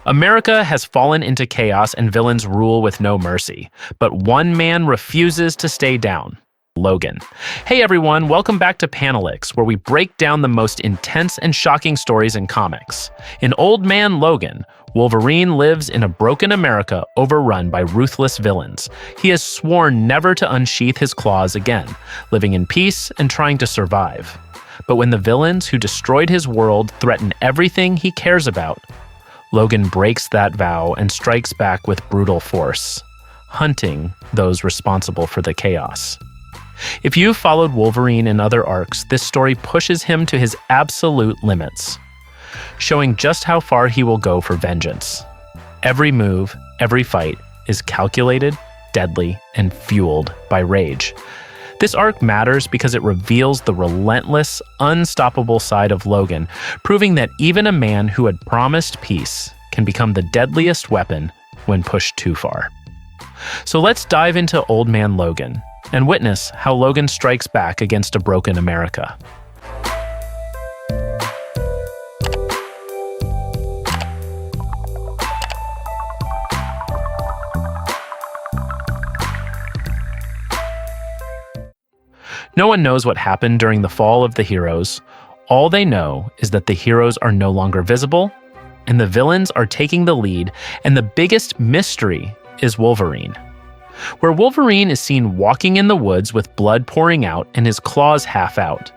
America has fallen into chaos and villains rule with no mercy, but one man refuses to stay down. Logan. Hey everyone, welcome back to Panelix, where we break down the most intense and shocking stories in comics. In Old Man Logan, Wolverine lives in a broken America overrun by ruthless villains. He has sworn never to unsheath his claws again, living in peace and trying to survive. But when the villains who destroyed his world threaten everything he cares about, Logan breaks that vow and strikes back with brutal force, hunting those responsible for the chaos. If you've followed Wolverine in other arcs, this story pushes him to his absolute limits, showing just how far he will go for vengeance. Every move, every fight is calculated, deadly, and fueled by rage. This arc matters because it reveals the relentless, unstoppable side of Logan, proving that even a man who had promised peace can become the deadliest weapon when pushed too far. So let's dive into Old Man Logan and witness how Logan strikes back against a broken America. No one knows what happened during the fall of the heroes. All they know is that the heroes are no longer visible, and the villains are taking the lead, and the biggest mystery is Wolverine. Where Wolverine is seen walking in the woods with blood pouring out and his claws half out.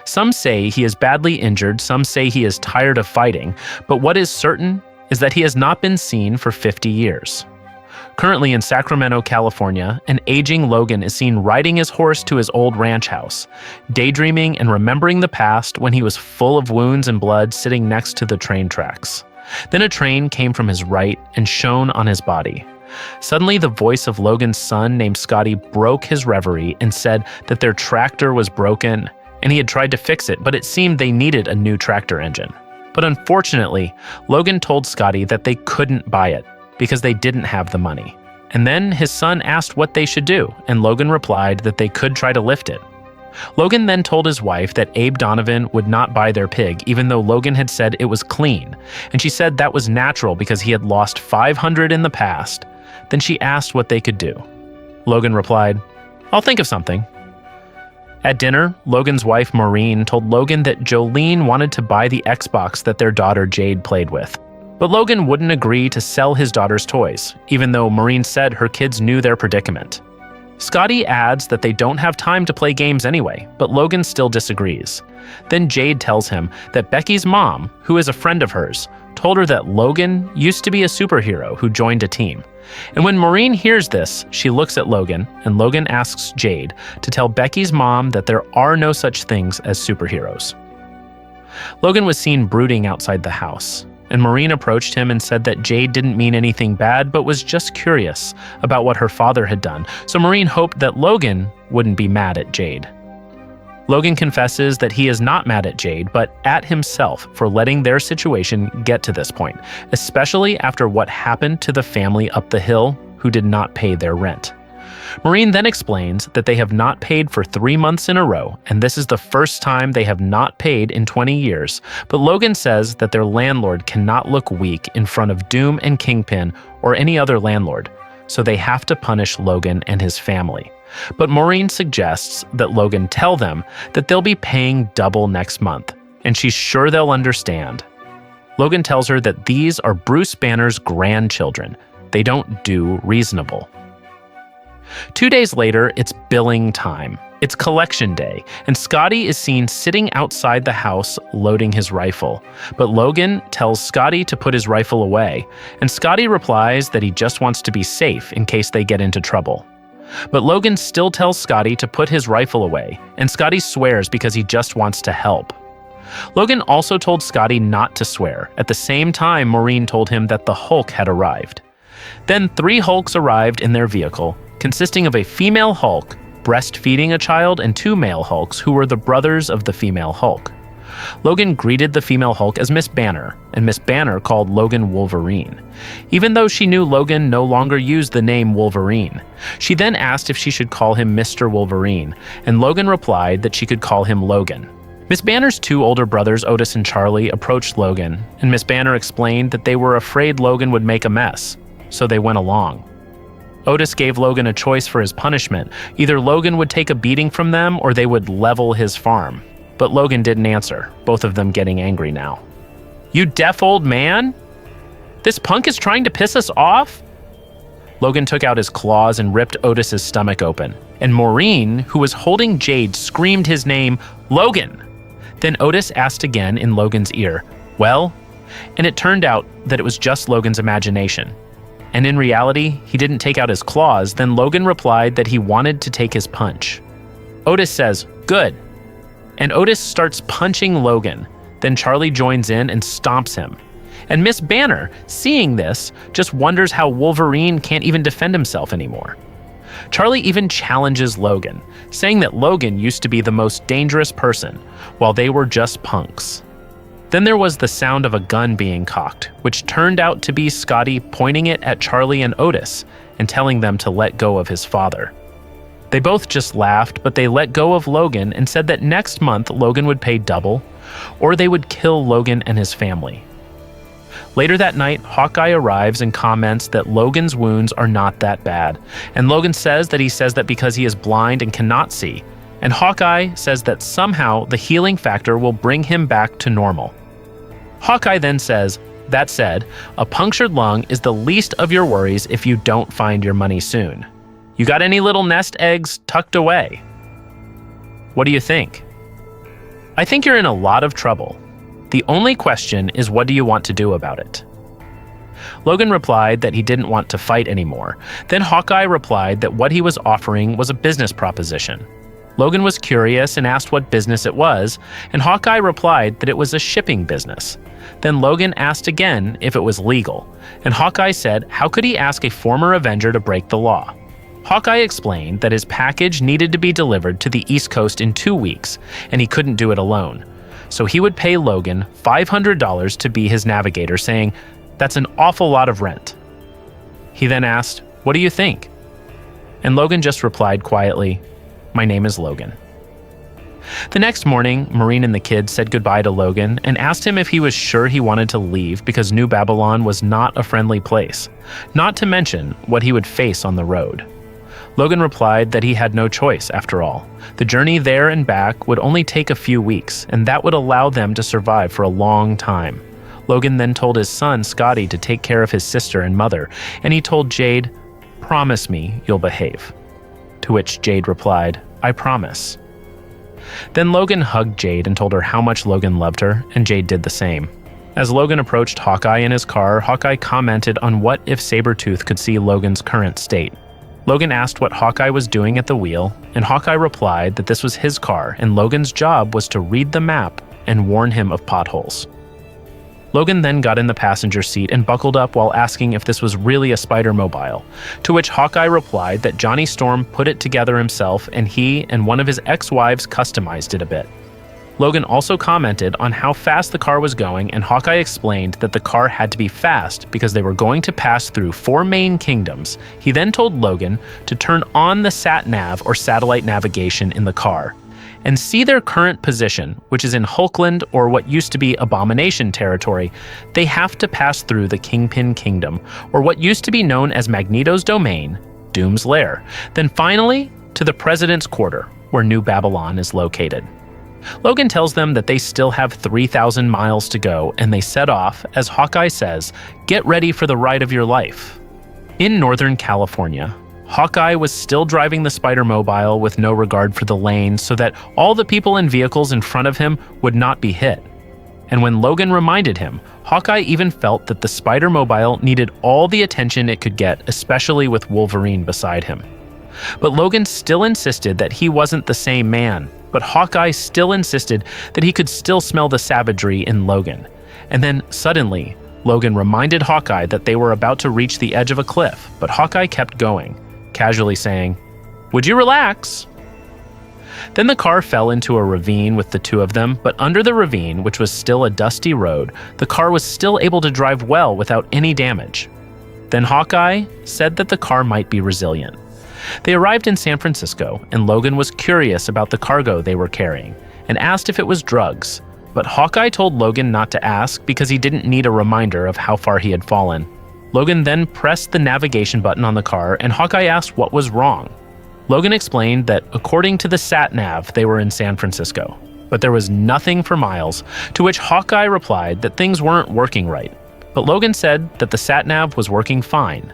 Some say he is badly injured, some say he is tired of fighting, but what is certain is that he has not been seen for 50 years. Currently in Sacramento, California, an aging Logan is seen riding his horse to his old ranch house, daydreaming and remembering the past when he was full of wounds and blood sitting next to the train tracks. Then a train came from his right and shone on his body. Suddenly, the voice of Logan's son named Scotty broke his reverie and said that their tractor was broken and he had tried to fix it, but it seemed they needed a new tractor engine. But unfortunately, Logan told Scotty that they couldn't buy it because they didn't have the money. And then his son asked what they should do, and Logan replied that they could try to lift it. Logan then told his wife that Abe Donovan would not buy their pig, even though Logan had said it was clean, and she said that was natural because he had lost 500 in the past. Then she asked what they could do. Logan replied, "I'll think of something." At dinner, Logan's wife Maureen told Logan that Jolene wanted to buy the Xbox that their daughter Jade played with. But Logan wouldn't agree to sell his daughter's toys, even though Maureen said her kids knew their predicament. Scotty adds that they don't have time to play games anyway, but Logan still disagrees. Then Jade tells him that Becky's mom, who is a friend of hers, told her that Logan used to be a superhero who joined a team. And when Maureen hears this, she looks at Logan, and Logan asks Jade to tell Becky's mom that there are no such things as superheroes. Logan was seen brooding outside the house, and Maureen approached him and said that Jade didn't mean anything bad but was just curious about what her father had done, so Maureen hoped that Logan wouldn't be mad at Jade. Logan confesses that he is not mad at Jade, but at himself for letting their situation get to this point, especially after what happened to the family up the hill who did not pay their rent. Maureen then explains that they have not paid for 3 months in a row, and this is the first time they have not paid in 20 years, but Logan says that their landlord cannot look weak in front of Doom and Kingpin or any other landlord, so they have to punish Logan and his family. But Maureen suggests that Logan tell them that they'll be paying double next month, and she's sure they'll understand. Logan tells her that these are Bruce Banner's grandchildren. They don't do reasonable. 2 days later, it's billing time. It's collection day, and Scotty is seen sitting outside the house loading his rifle. But Logan tells Scotty to put his rifle away, and Scotty replies that he just wants to be safe in case they get into trouble. But Logan still tells Scotty to put his rifle away, and Scotty swears because he just wants to help. Logan also told Scotty not to swear. At the same time, Maureen told him that the Hulk had arrived. Then 3 Hulks arrived in their vehicle, consisting of a female Hulk breastfeeding a child and 2 male Hulks who were the brothers of the female Hulk. Logan greeted the female Hulk as Miss Banner, and Miss Banner called Logan Wolverine, even though she knew Logan no longer used the name Wolverine. She then asked if she should call him Mr. Wolverine, and Logan replied that she could call him Logan. Miss Banner's two older brothers, Otis and Charlie, approached Logan, and Miss Banner explained that they were afraid Logan would make a mess, so they went along. Otis gave Logan a choice for his punishment. Either Logan would take a beating from them or they would level his farm. But Logan didn't answer, both of them getting angry now. "You deaf old man? This punk is trying to piss us off?" Logan took out his claws and ripped Otis's stomach open. And Maureen, who was holding Jade, screamed his name, "Logan!" Then Otis asked again in Logan's ear, "Well?" And it turned out that it was just Logan's imagination. And in reality, he didn't take out his claws. Then Logan replied that he wanted to take his punch. Otis says, "Good." And Otis starts punching Logan. Then Charlie joins in and stomps him. And Miss Banner, seeing this, just wonders how Wolverine can't even defend himself anymore. Charlie even challenges Logan, saying that Logan used to be the most dangerous person, while they were just punks. Then there was the sound of a gun being cocked, which turned out to be Scotty pointing it at Charlie and Otis and telling them to let go of his father. They both just laughed, but they let go of Logan and said that next month Logan would pay double, or they would kill Logan and his family. Later that night, Hawkeye arrives and comments that Logan's wounds are not that bad, and Logan says that because he is blind and cannot see, and Hawkeye says that somehow the healing factor will bring him back to normal. Hawkeye then says, "That said, a punctured lung is the least of your worries if you don't find your money soon. You got any little nest eggs tucked away?" What do you think? I think you're in a lot of trouble. The only question is, what do you want to do about it? Logan replied that he didn't want to fight anymore. Then Hawkeye replied that what he was offering was a business proposition. Logan was curious and asked what business it was, and Hawkeye replied that it was a shipping business. Then Logan asked again if it was legal, and Hawkeye said how could he ask a former Avenger to break the law? Hawkeye explained that his package needed to be delivered to the East Coast in 2 weeks, and he couldn't do it alone. So he would pay Logan $500 to be his navigator, saying, "That's an awful lot of rent." He then asked, "What do you think?" And Logan just replied quietly, "My name is Logan." The next morning, Maureen and the kids said goodbye to Logan and asked him if he was sure he wanted to leave because New Babylon was not a friendly place, not to mention what he would face on the road. Logan replied that he had no choice after all. The journey there and back would only take a few weeks, and that would allow them to survive for a long time. Logan then told his son, Scotty, to take care of his sister and mother, and he told Jade, "Promise me you'll behave." To which Jade replied, "I promise." Then Logan hugged Jade and told her how much Logan loved her, and Jade did the same. As Logan approached Hawkeye in his car, Hawkeye commented on what if Sabretooth could see Logan's current state. Logan asked what Hawkeye was doing at the wheel, and Hawkeye replied that this was his car and Logan's job was to read the map and warn him of potholes. Logan then got in the passenger seat and buckled up while asking if this was really a Spider-Mobile, to which Hawkeye replied that Johnny Storm put it together himself and he and one of his ex-wives customized it a bit. Logan also commented on how fast the car was going, and Hawkeye explained that the car had to be fast because they were going to pass through 4 main kingdoms. He then told Logan to turn on the sat-nav or satellite navigation in the car and see their current position, which is in Hulkland or what used to be Abomination territory. They have to pass through the Kingpin Kingdom, or what used to be known as Magneto's Domain, Doom's Lair, then finally to the President's Quarter, where New Babylon is located. Logan tells them that they still have 3,000 miles to go, and they set off, as Hawkeye says, "Get ready for the ride of your life." In Northern California, Hawkeye was still driving the Spider-Mobile with no regard for the lane so that all the people and vehicles in front of him would not be hit. And when Logan reminded him, Hawkeye even felt that the Spider-Mobile needed all the attention it could get, especially with Wolverine beside him. But Logan still insisted that he wasn't the same man, but Hawkeye still insisted that he could still smell the savagery in Logan. And then, suddenly, Logan reminded Hawkeye that they were about to reach the edge of a cliff, but Hawkeye kept going, casually saying, "Would you relax?" Then the car fell into a ravine with the two of them, but under the ravine, which was still a dusty road, the car was still able to drive well without any damage. Then Hawkeye said that the car might be resilient. They arrived in San Francisco, and Logan was curious about the cargo they were carrying, and asked if it was drugs, but Hawkeye told Logan not to ask because he didn't need a reminder of how far he had fallen. Logan then pressed the navigation button on the car, and Hawkeye asked what was wrong. Logan explained that according to the sat-nav, they were in San Francisco, but there was nothing for miles, to which Hawkeye replied that things weren't working right. But Logan said that the sat-nav was working fine.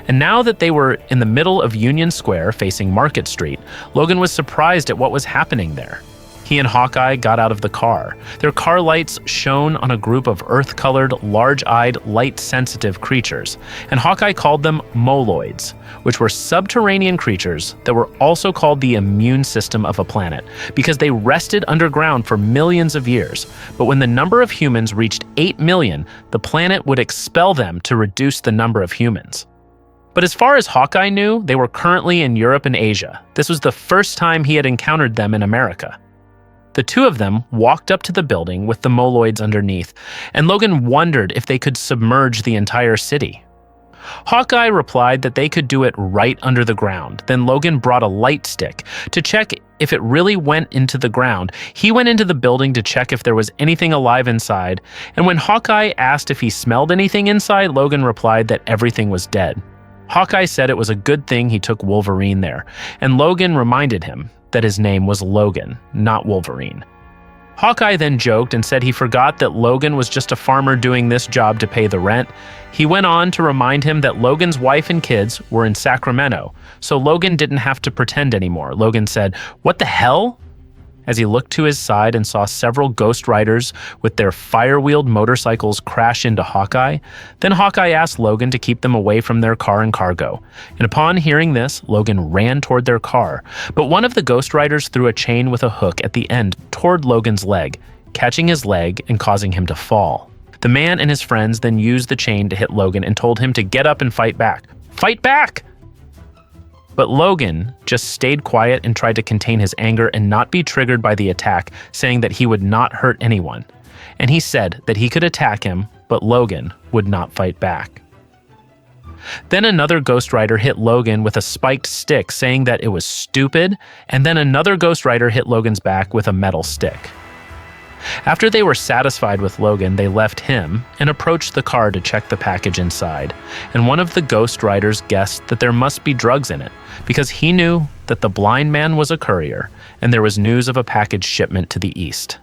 And now that they were in the middle of Union Square facing Market Street, Logan was surprised at what was happening there. He and Hawkeye got out of the car. Their car lights shone on a group of earth-colored, large-eyed, light-sensitive creatures, and Hawkeye called them moloids, which were subterranean creatures that were also called the immune system of a planet, because they rested underground for millions of years. But when the number of humans reached 8 million, the planet would expel them to reduce the number of humans. But as far as Hawkeye knew, they were currently in Europe and Asia. This was the first time he had encountered them in America. The two of them walked up to the building with the moloids underneath, and Logan wondered if they could submerge the entire city. Hawkeye replied that they could do it right under the ground. Then Logan brought a light stick to check if it really went into the ground. He went into the building to check if there was anything alive inside, and when Hawkeye asked if he smelled anything inside, Logan replied that everything was dead. Hawkeye said it was a good thing he took Wolverine there, and Logan reminded him that his name was Logan, not Wolverine. Hawkeye then joked and said he forgot that Logan was just a farmer doing this job to pay the rent. He went on to remind him that Logan's wife and kids were in Sacramento, so Logan didn't have to pretend anymore. Logan said, "What the hell?" as he looked to his side and saw several Ghost Riders with their fire-wheeled motorcycles crash into Hawkeye. Then Hawkeye asked Logan to keep them away from their car and cargo. And upon hearing this, Logan ran toward their car. But one of the Ghost Riders threw a chain with a hook at the end toward Logan's leg, catching his leg and causing him to fall. The man and his friends then used the chain to hit Logan and told him to get up and fight back. Fight back! But Logan just stayed quiet and tried to contain his anger and not be triggered by the attack, saying that he would not hurt anyone. And he said that he could attack him, but Logan would not fight back. Then another Ghost Rider hit Logan with a spiked stick, saying that it was stupid, and then another Ghost Rider hit Logan's back with a metal stick. After they were satisfied with Logan, they left him and approached the car to check the package inside. And one of the Ghost Riders guessed that there must be drugs in it, because he knew that the blind man was a courier and there was news of a package shipment to the east.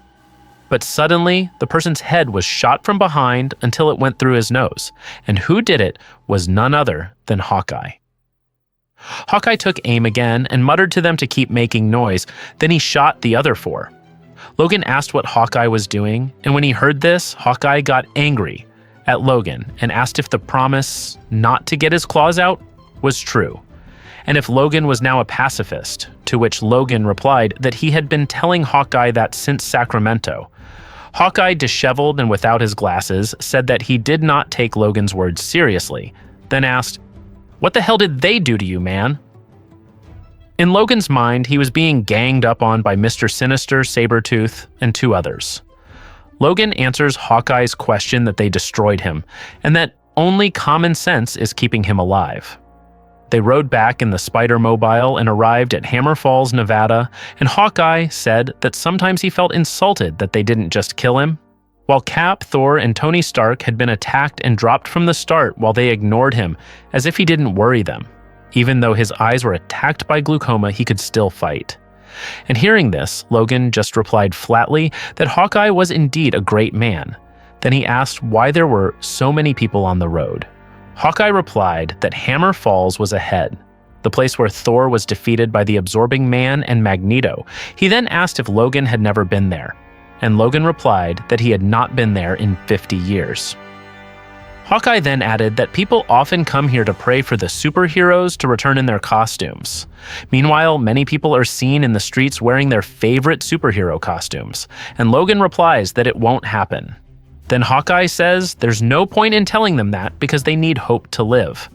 But suddenly, the person's head was shot from behind until it went through his nose, and who did it was none other than Hawkeye. Hawkeye took aim again and muttered to them to keep making noise, then he shot the other four. Logan asked what Hawkeye was doing, and when he heard this, Hawkeye got angry at Logan and asked if the promise not to get his claws out was true, and if Logan was now a pacifist, to which Logan replied that he had been telling Hawkeye that since Sacramento. Hawkeye, disheveled and without his glasses, said that he did not take Logan's words seriously, then asked, "What the hell did they do to you, man?" In Logan's mind, he was being ganged up on by Mr. Sinister, Sabretooth, and two others. Logan answers Hawkeye's question that they destroyed him, and that only common sense is keeping him alive. They rode back in the Spider Mobile and arrived at Hammer Falls, Nevada, and Hawkeye said that sometimes he felt insulted that they didn't just kill him. While Cap, Thor, and Tony Stark had been attacked and dropped from the start while they ignored him, as if he didn't worry them. Even though his eyes were attacked by glaucoma, he could still fight. And hearing this, Logan just replied flatly that Hawkeye was indeed a great man. Then he asked why there were so many people on the road. Hawkeye replied that Hammer Falls was ahead, the place where Thor was defeated by the Absorbing Man and Magneto. He then asked if Logan had never been there, and Logan replied that he had not been there in 50 years. Hawkeye then added that people often come here to pray for the superheroes to return in their costumes. Meanwhile, many people are seen in the streets wearing their favorite superhero costumes, and Logan replies that it won't happen. Then Hawkeye says there's no point in telling them that because they need hope to live.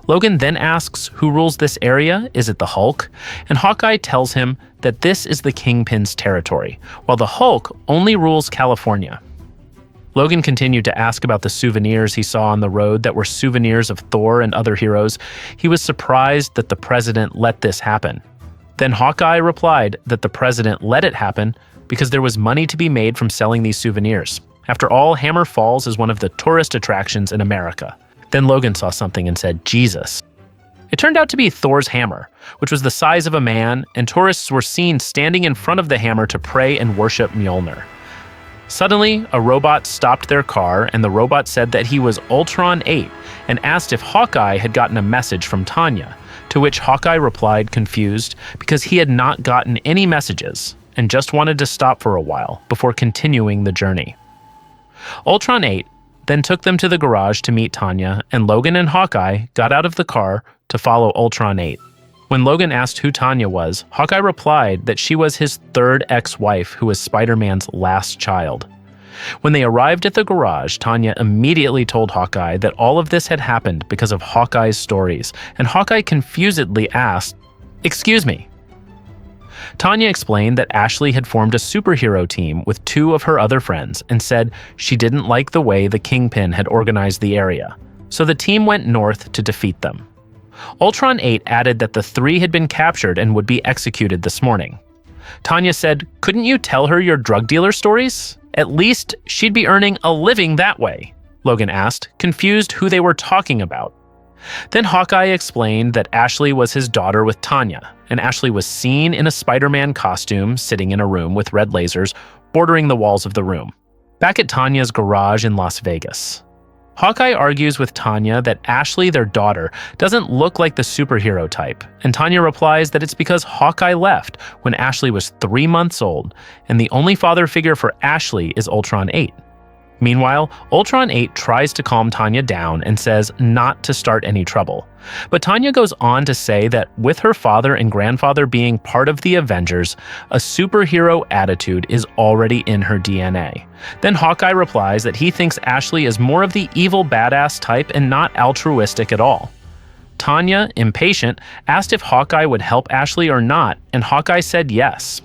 Logan then asks who rules this area, is it the Hulk? And Hawkeye tells him that this is the Kingpin's territory, while the Hulk only rules California. Logan continued to ask about the souvenirs he saw on the road that were souvenirs of Thor and other heroes. He was surprised that the president let this happen. Then Hawkeye replied that the president let it happen because there was money to be made from selling these souvenirs. After all, Hammer Falls is one of the tourist attractions in America. Then Logan saw something and said, Jesus. It turned out to be Thor's hammer, which was the size of a man, and tourists were seen standing in front of the hammer to pray and worship Mjolnir. Suddenly, a robot stopped their car, and the robot said that he was Ultron 8 and asked if Hawkeye had gotten a message from Tanya, to which Hawkeye replied, confused, because he had not gotten any messages and just wanted to stop for a while before continuing the journey. Ultron 8 then took them to the garage to meet Tanya, and Logan and Hawkeye got out of the car to follow Ultron 8. When Logan asked who Tanya was, Hawkeye replied that she was his third ex-wife who was Spider-Man's last child. When they arrived at the garage, Tanya immediately told Hawkeye that all of this had happened because of Hawkeye's stories, and Hawkeye confusedly asked, "Excuse me?" Tanya explained that Ashley had formed a superhero team with two of her other friends and said she didn't like the way the Kingpin had organized the area, so the team went north to defeat them. Ultron 8 added that the three had been captured and would be executed this morning. Tanya said, "Couldn't you tell her your drug dealer stories? At least she'd be earning a living that way," Logan asked, confused who they were talking about. Then Hawkeye explained that Ashley was his daughter with Tanya, and Ashley was seen in a Spider-Man costume sitting in a room with red lasers bordering the walls of the room, back at Tanya's garage in Las Vegas. Hawkeye argues with Tanya that Ashley, their daughter, doesn't look like the superhero type, and Tanya replies that it's because Hawkeye left when Ashley was 3 months old, and the only father figure for Ashley is Ultron 8. Meanwhile, Ultron 8 tries to calm Tanya down and says not to start any trouble. But Tanya goes on to say that with her father and grandfather being part of the Avengers, a superhero attitude is already in her DNA. Then Hawkeye replies that he thinks Ashley is more of the evil badass type and not altruistic at all. Tanya, impatient, asked if Hawkeye would help Ashley or not, and Hawkeye said yes.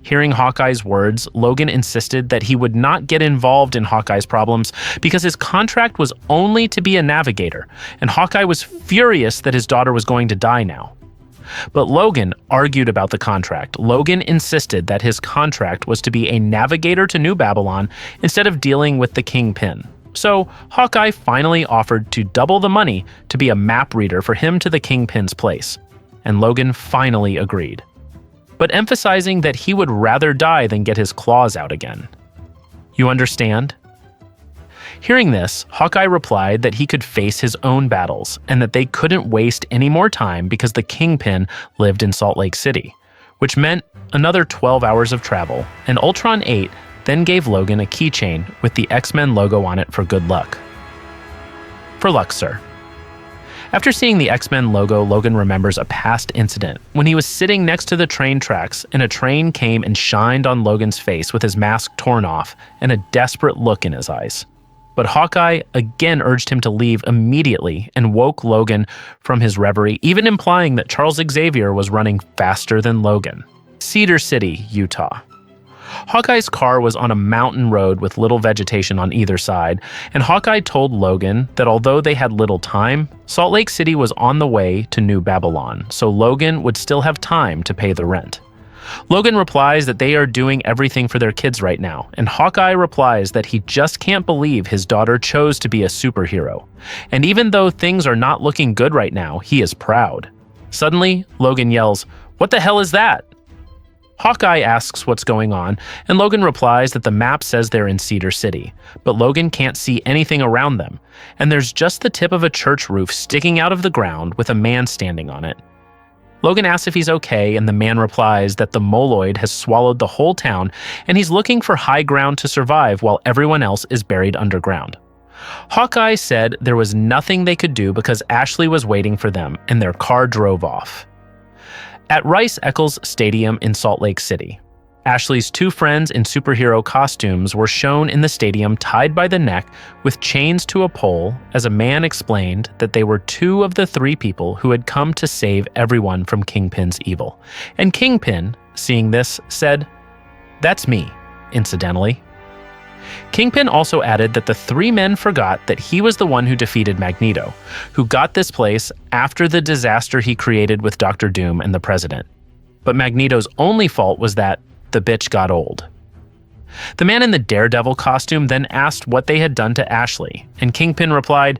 Hearing Hawkeye's words, Logan insisted that he would not get involved in Hawkeye's problems because his contract was only to be a navigator, and Hawkeye was furious that his daughter was going to die now. But Logan argued about the contract. Logan insisted that his contract was to be a navigator to New Babylon instead of dealing with the Kingpin. So Hawkeye finally offered to double the money to be a map reader for him to the Kingpin's place, and Logan finally agreed, but emphasizing that he would rather die than get his claws out again. You understand? Hearing this, Hawkeye replied that he could face his own battles and that they couldn't waste any more time because the Kingpin lived in Salt Lake City, which meant another 12 hours of travel, and Ultron 8 then gave Logan a keychain with the X-Men logo on it for good luck. For luck, sir. After seeing the X-Men logo, Logan remembers a past incident when he was sitting next to the train tracks and a train came and shined on Logan's face with his mask torn off and a desperate look in his eyes. But Hawkeye again urged him to leave immediately and woke Logan from his reverie, even implying that Charles Xavier was running faster than Logan. Cedar City, Utah. Hawkeye's car was on a mountain road with little vegetation on either side, and Hawkeye told Logan that although they had little time, Salt Lake City was on the way to New Babylon, so Logan would still have time to pay the rent. Logan replies that they are doing everything for their kids right now, and Hawkeye replies that he just can't believe his daughter chose to be a superhero. And even though things are not looking good right now, he is proud. Suddenly, Logan yells, "What the hell is that?" Hawkeye asks what's going on, and Logan replies that the map says they're in Cedar City, but Logan can't see anything around them, and there's just the tip of a church roof sticking out of the ground with a man standing on it. Logan asks if he's okay, and the man replies that the moloid has swallowed the whole town, and he's looking for high ground to survive while everyone else is buried underground. Hawkeye said there was nothing they could do because Ashley was waiting for them, and their car drove off. At Rice-Eccles Stadium in Salt Lake City, Ashley's two friends in superhero costumes were shown in the stadium tied by the neck with chains to a pole as a man explained that they were two of the three people who had come to save everyone from Kingpin's evil. And Kingpin, seeing this, said, "That's me," incidentally. Kingpin also added that the three men forgot that he was the one who defeated Magneto, who got this place after the disaster he created with Dr. Doom and the President. But Magneto's only fault was that, the bitch got old. The man in the Daredevil costume then asked what they had done to Ashley, and Kingpin replied,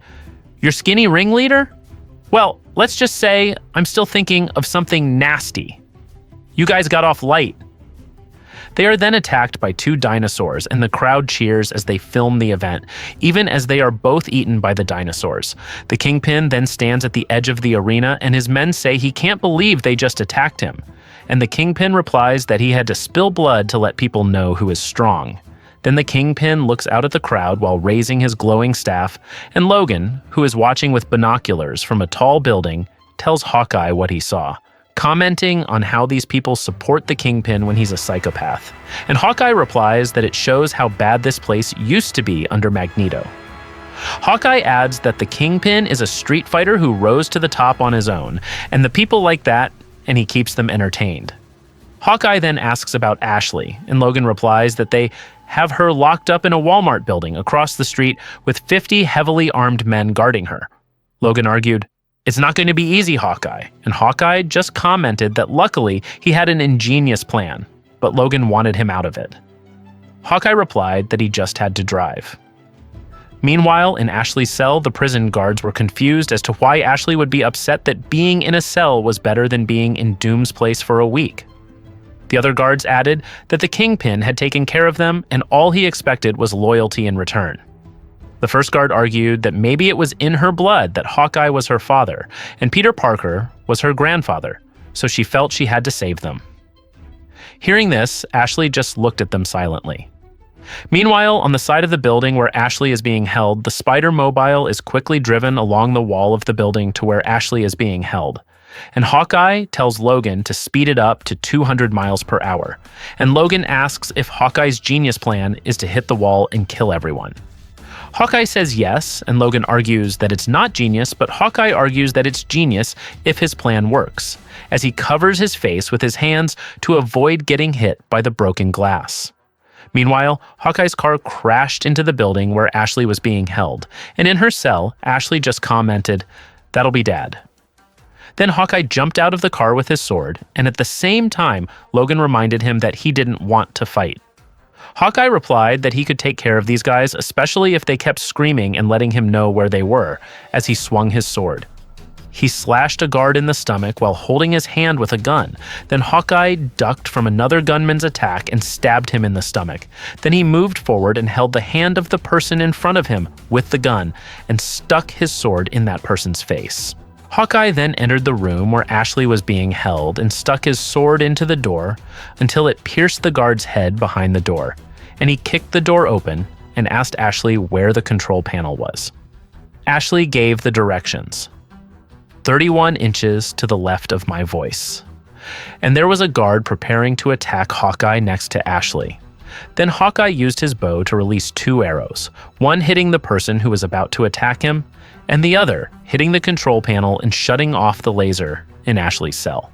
"Your skinny ringleader? Well, let's just say I'm still thinking of something nasty. You guys got off light." They are then attacked by two dinosaurs, and the crowd cheers as they film the event, even as they are both eaten by the dinosaurs. The Kingpin then stands at the edge of the arena, and his men say he can't believe they just attacked him. And the Kingpin replies that he had to spill blood to let people know who is strong. Then the Kingpin looks out at the crowd while raising his glowing staff, and Logan, who is watching with binoculars from a tall building, tells Hawkeye what he saw, commenting on how these people support the Kingpin when he's a psychopath. And Hawkeye replies that it shows how bad this place used to be under Magneto. Hawkeye adds that the Kingpin is a street fighter who rose to the top on his own, and the people like that, and he keeps them entertained. Hawkeye then asks about Ashley, and Logan replies that they have her locked up in a Walmart building across the street with 50 heavily armed men guarding her. Logan argued, "It's not going to be easy, Hawkeye," and Hawkeye just commented that luckily he had an ingenious plan, but Logan wanted him out of it. Hawkeye replied that he just had to drive. Meanwhile, in Ashley's cell, the prison guards were confused as to why Ashley would be upset that being in a cell was better than being in Doom's place for a week. The other guards added that the Kingpin had taken care of them and all he expected was loyalty in return. The first guard argued that maybe it was in her blood that Hawkeye was her father and Peter Parker was her grandfather, so she felt she had to save them. Hearing this, Ashley just looked at them silently. Meanwhile, on the side of the building where Ashley is being held, the Spider Mobile is quickly driven along the wall of the building to where Ashley is being held. And Hawkeye tells Logan to speed it up to 200 miles per hour. And Logan asks if Hawkeye's genius plan is to hit the wall and kill everyone. Hawkeye says yes, and Logan argues that it's not genius, but Hawkeye argues that it's genius if his plan works, as he covers his face with his hands to avoid getting hit by the broken glass. Meanwhile, Hawkeye's car crashed into the building where Ashley was being held, and in her cell, Ashley just commented, "That'll be Dad." Then Hawkeye jumped out of the car with his sword, and at the same time, Logan reminded him that he didn't want to fight. Hawkeye replied that he could take care of these guys, especially if they kept screaming and letting him know where they were, as he swung his sword. He slashed a guard in the stomach while holding his hand with a gun. Then Hawkeye ducked from another gunman's attack and stabbed him in the stomach. Then he moved forward and held the hand of the person in front of him with the gun and stuck his sword in that person's face. Hawkeye then entered the room where Ashley was being held and stuck his sword into the door until it pierced the guard's head behind the door, and he kicked the door open and asked Ashley where the control panel was. Ashley gave the directions. 31 inches to the left of my voice. And there was a guard preparing to attack Hawkeye next to Ashley. Then Hawkeye used his bow to release 2 arrows, one hitting the person who was about to attack him, and the other hitting the control panel and shutting off the laser in Ashley's cell.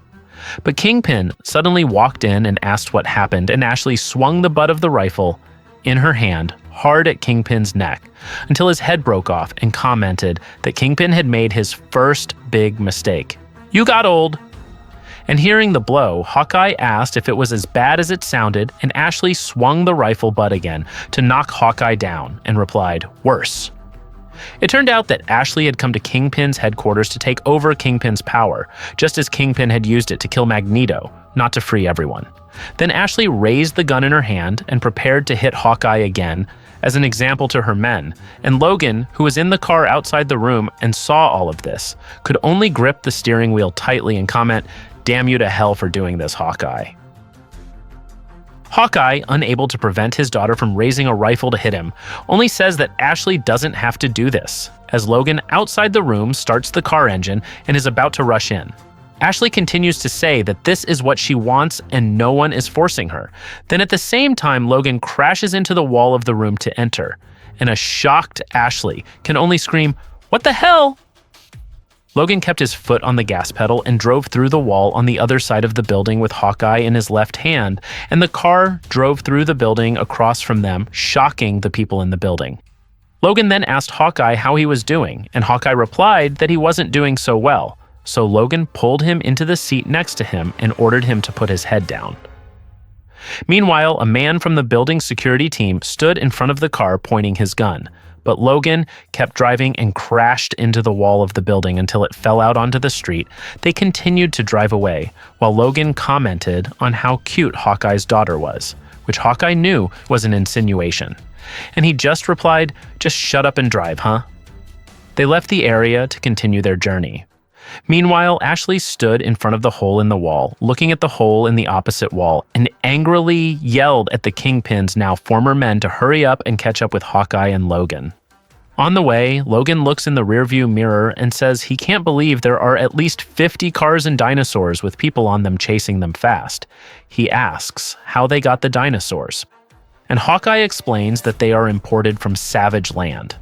But Kingpin suddenly walked in and asked what happened, and Ashley swung the butt of the rifle in her hand hard at Kingpin's neck until his head broke off and commented that Kingpin had made his first big mistake. "You got old." And hearing the blow, Hawkeye asked if it was as bad as it sounded, and Ashley swung the rifle butt again to knock Hawkeye down and replied, "Worse." It turned out that Ashley had come to Kingpin's headquarters to take over Kingpin's power, just as Kingpin had used it to kill Magneto, not to free everyone. Then Ashley raised the gun in her hand and prepared to hit Hawkeye again, as an example to her men, and Logan, who was in the car outside the room and saw all of this, could only grip the steering wheel tightly and comment, "Damn you to hell for doing this, Hawkeye." Hawkeye, unable to prevent his daughter from raising a rifle to hit him, only says that Ashley doesn't have to do this, as Logan outside the room starts the car engine and is about to rush in. Ashley continues to say that this is what she wants and no one is forcing her. Then at the same time, Logan crashes into the wall of the room to enter, and a shocked Ashley can only scream, "What the hell?" Logan kept his foot on the gas pedal and drove through the wall on the other side of the building with Hawkeye in his left hand, and the car drove through the building across from them, shocking the people in the building. Logan then asked Hawkeye how he was doing, and Hawkeye replied that he wasn't doing so well, so Logan pulled him into the seat next to him and ordered him to put his head down. Meanwhile, a man from the building's security team stood in front of the car pointing his gun, but Logan kept driving and crashed into the wall of the building until it fell out onto the street. They continued to drive away, while Logan commented on how cute Hawkeye's daughter was, which Hawkeye knew was an insinuation. And he just replied, "Just shut up and drive, huh?" They left the area to continue their journey. Meanwhile, Ashley stood in front of the hole in the wall, looking at the hole in the opposite wall, and angrily yelled at the Kingpin's now former men to hurry up and catch up with Hawkeye and Logan. On the way, Logan looks in the rearview mirror and says he can't believe there are at least 50 cars and dinosaurs with people on them chasing them fast. He asks how they got the dinosaurs. And Hawkeye explains that they are imported from savage land.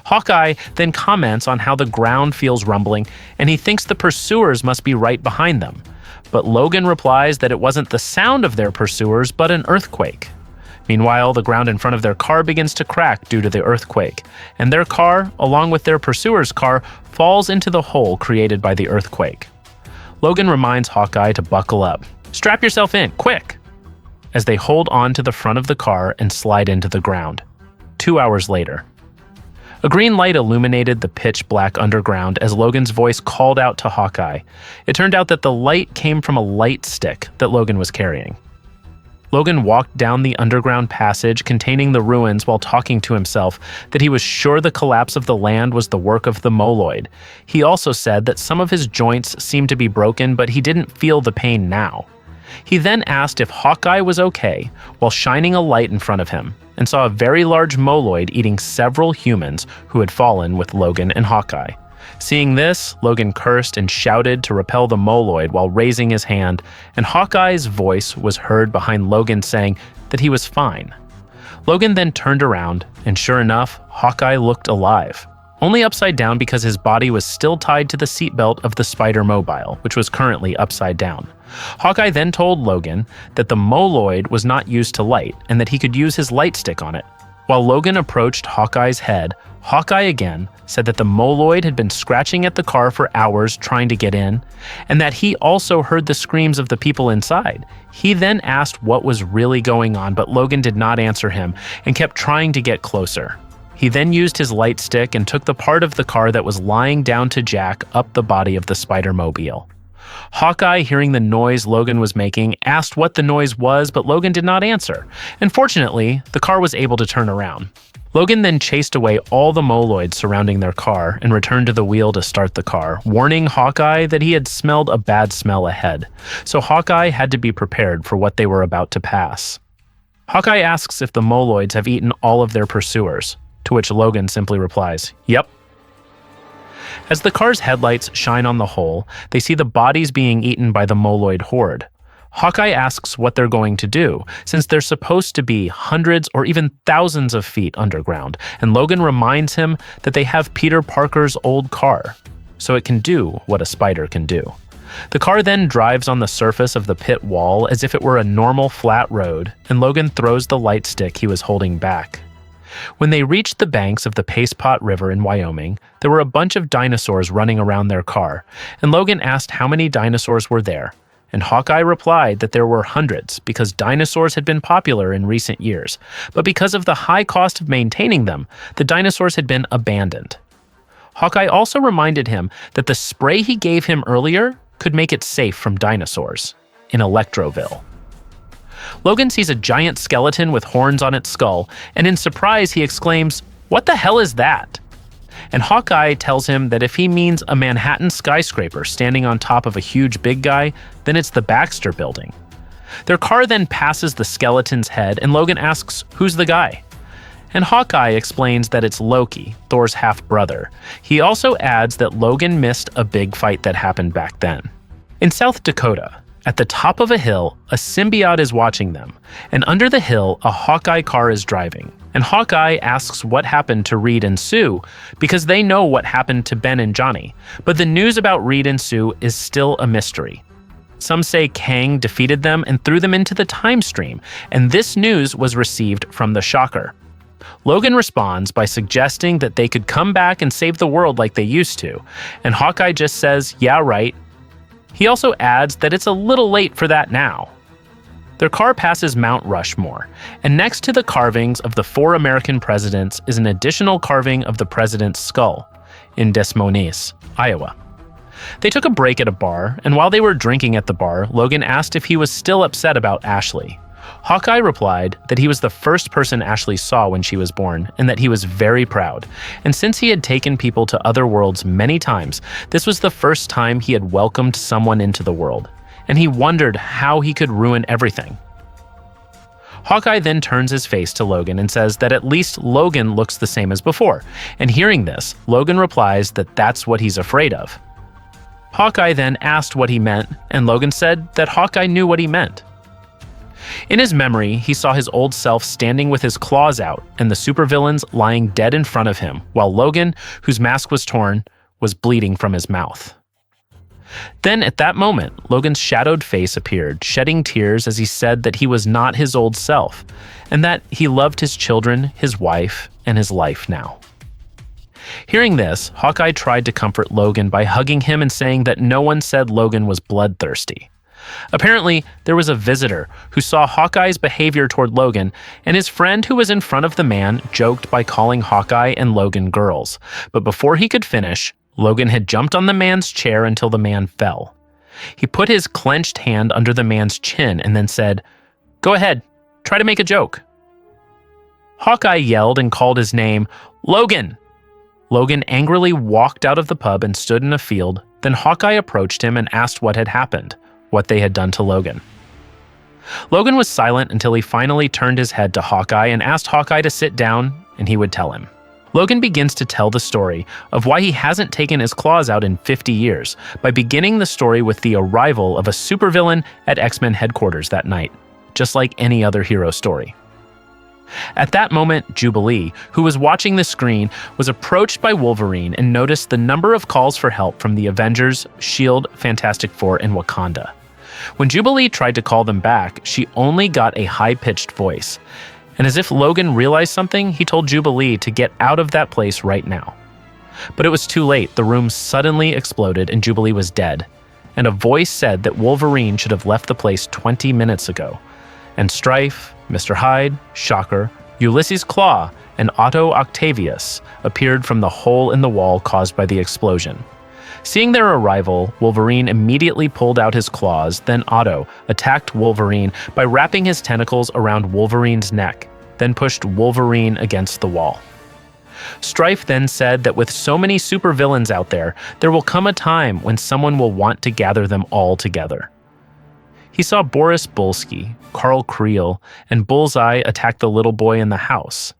Hawkeye then comments on how the ground feels rumbling, and he thinks the pursuers must be right behind them. But Logan replies that it wasn't the sound of their pursuers, but an earthquake. Meanwhile, the ground in front of their car begins to crack due to the earthquake, and their car, along with their pursuer's car, falls into the hole created by the earthquake. Logan reminds Hawkeye to buckle up. "Strap yourself in, quick!" as they hold on to the front of the car and slide into the ground. 2 hours later. A green light illuminated the pitch-black underground as Logan's voice called out to Hawkeye. It turned out that the light came from a light stick that Logan was carrying. Logan walked down the underground passage containing the ruins while talking to himself that he was sure the collapse of the land was the work of the Moloid. He also said that some of his joints seemed to be broken, but he didn't feel the pain now. He then asked if Hawkeye was okay while shining a light in front of him, and saw a very large Moloid eating several humans who had fallen with Logan and Hawkeye. Seeing this, Logan cursed and shouted to repel the Moloid while raising his hand, and Hawkeye's voice was heard behind Logan saying that he was fine. Logan then turned around, and sure enough, Hawkeye looked alive. Only upside down because his body was still tied to the seatbelt of the Spider Mobile, which was currently upside down. Hawkeye then told Logan that the Moloid was not used to light and that he could use his light stick on it. While Logan approached Hawkeye's head, Hawkeye again said that the Moloid had been scratching at the car for hours trying to get in, and that he also heard the screams of the people inside. He then asked what was really going on, but Logan did not answer him and kept trying to get closer. He then used his light stick and took the part of the car that was lying down to jack up the body of the Spider-Mobile. Hawkeye, hearing the noise Logan was making, asked what the noise was, but Logan did not answer. And fortunately, the car was able to turn around. Logan then chased away all the Moloids surrounding their car and returned to the wheel to start the car, warning Hawkeye that he had smelled a bad smell ahead. So Hawkeye had to be prepared for what they were about to pass. Hawkeye asks if the Moloids have eaten all of their pursuers, to which Logan simply replies, "Yep." As the car's headlights shine on the hole, they see the bodies being eaten by the Moloid horde. Hawkeye asks what they're going to do, since they're supposed to be hundreds or even thousands of feet underground, and Logan reminds him that they have Peter Parker's old car, so it can do what a spider can do. The car then drives on the surface of the pit wall as if it were a normal flat road, and Logan throws the light stick he was holding back. When they reached the banks of the Pacepot River in Wyoming, there were a bunch of dinosaurs running around their car, and Logan asked how many dinosaurs were there, and Hawkeye replied that there were hundreds because dinosaurs had been popular in recent years, but because of the high cost of maintaining them, the dinosaurs had been abandoned. Hawkeye also reminded him that the spray he gave him earlier could make it safe from dinosaurs in Electroville. Logan sees a giant skeleton with horns on its skull, and in surprise he exclaims, "What the hell is that?" And Hawkeye tells him that if he means a Manhattan skyscraper standing on top of a huge big guy, then it's the Baxter Building. Their car then passes the skeleton's head, and Logan asks, "Who's the guy?" And Hawkeye explains that it's Loki, Thor's half-brother. He also adds that Logan missed a big fight that happened back then. In South Dakota, at the top of a hill, a symbiote is watching them, and under the hill, a Hawkeye car is driving. And Hawkeye asks what happened to Reed and Sue, because they know what happened to Ben and Johnny, but the news about Reed and Sue is still a mystery. Some say Kang defeated them and threw them into the time stream, and this news was received from the Shocker. Logan responds by suggesting that they could come back and save the world like they used to, and Hawkeye just says, "Yeah, right." He also adds that it's a little late for that now. Their car passes Mount Rushmore, and next to the carvings of the 4 American presidents is an additional carving of the president's skull in Des Moines, Iowa. They took a break at a bar, and while they were drinking at the bar, Logan asked if he was still upset about Ashley. Hawkeye replied that he was the first person Ashley saw when she was born, and that he was very proud. And since he had taken people to other worlds many times, this was the first time he had welcomed someone into the world, and he wondered how he could ruin everything. Hawkeye then turns his face to Logan and says that at least Logan looks the same as before, and hearing this, Logan replies that that's what he's afraid of. Hawkeye then asked what he meant, and Logan said that Hawkeye knew what he meant. In his memory, he saw his old self standing with his claws out and the supervillains lying dead in front of him, while Logan, whose mask was torn, was bleeding from his mouth. Then at that moment, Logan's shadowed face appeared, shedding tears as he said that he was not his old self, and that he loved his children, his wife, and his life now. Hearing this, Hawkeye tried to comfort Logan by hugging him and saying that no one said Logan was bloodthirsty. Apparently, there was a visitor who saw Hawkeye's behavior toward Logan, and his friend who was in front of the man joked by calling Hawkeye and Logan girls. But before he could finish, Logan had jumped on the man's chair until the man fell. He put his clenched hand under the man's chin and then said, "Go ahead, try to make a joke." Hawkeye yelled and called his name, "Logan!" Logan angrily walked out of the pub and stood in a field. Then Hawkeye approached him and asked what had happened, what they had done to Logan. Logan was silent until he finally turned his head to Hawkeye and asked Hawkeye to sit down, and he would tell him. Logan begins to tell the story of why he hasn't taken his claws out in 50 years, by beginning the story with the arrival of a supervillain at X-Men headquarters that night, just like any other hero story. At that moment, Jubilee, who was watching the screen, was approached by Wolverine and noticed the number of calls for help from the Avengers, S.H.I.E.L.D., Fantastic Four, and Wakanda. When Jubilee tried to call them back, she only got a high-pitched voice. And as if Logan realized something, he told Jubilee to get out of that place right now. But it was too late. The room suddenly exploded and Jubilee was dead. And a voice said that Wolverine should have left the place 20 minutes ago. And Strife, Mr. Hyde, Shocker, Ulysses Claw, and Otto Octavius appeared from the hole in the wall caused by the explosion. Seeing their arrival, Wolverine immediately pulled out his claws, then Otto attacked Wolverine by wrapping his tentacles around Wolverine's neck, then pushed Wolverine against the wall. Strife then said that with so many supervillains out there, there will come a time when someone will want to gather them all together. He saw Boris Bulsky, Carl Creel, and Bullseye attack the little boy in the house,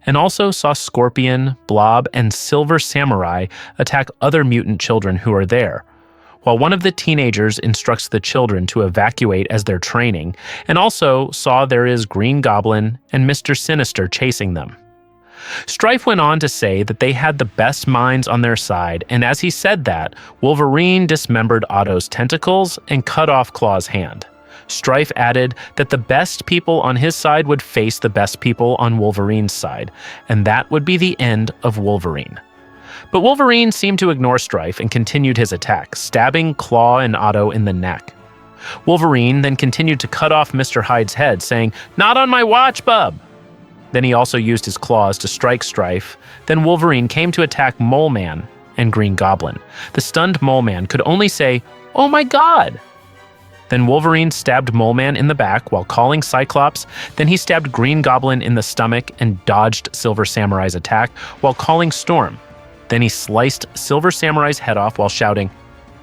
and also saw Scorpion, Blob, and Silver Samurai attack other mutant children who are there, while one of the teenagers instructs the children to evacuate as they're training, and also saw there is Green Goblin and Mr. Sinister chasing them. Strife went on to say that they had the best minds on their side, and as he said that, Wolverine dismembered Otto's tentacles and cut off Claw's hand. Strife added that the best people on his side would face the best people on Wolverine's side, and that would be the end of Wolverine. But Wolverine seemed to ignore Strife and continued his attack, stabbing Claw and Otto in the neck. Wolverine then continued to cut off Mr. Hyde's head, saying, "Not on my watch, bub!" Then he also used his claws to strike Strife. Then Wolverine came to attack Mole Man and Green Goblin. The stunned Mole Man could only say, "Oh my God!" Then Wolverine stabbed Mole Man in the back while calling Cyclops. Then he stabbed Green Goblin in the stomach and dodged Silver Samurai's attack while calling Storm. Then he sliced Silver Samurai's head off while shouting,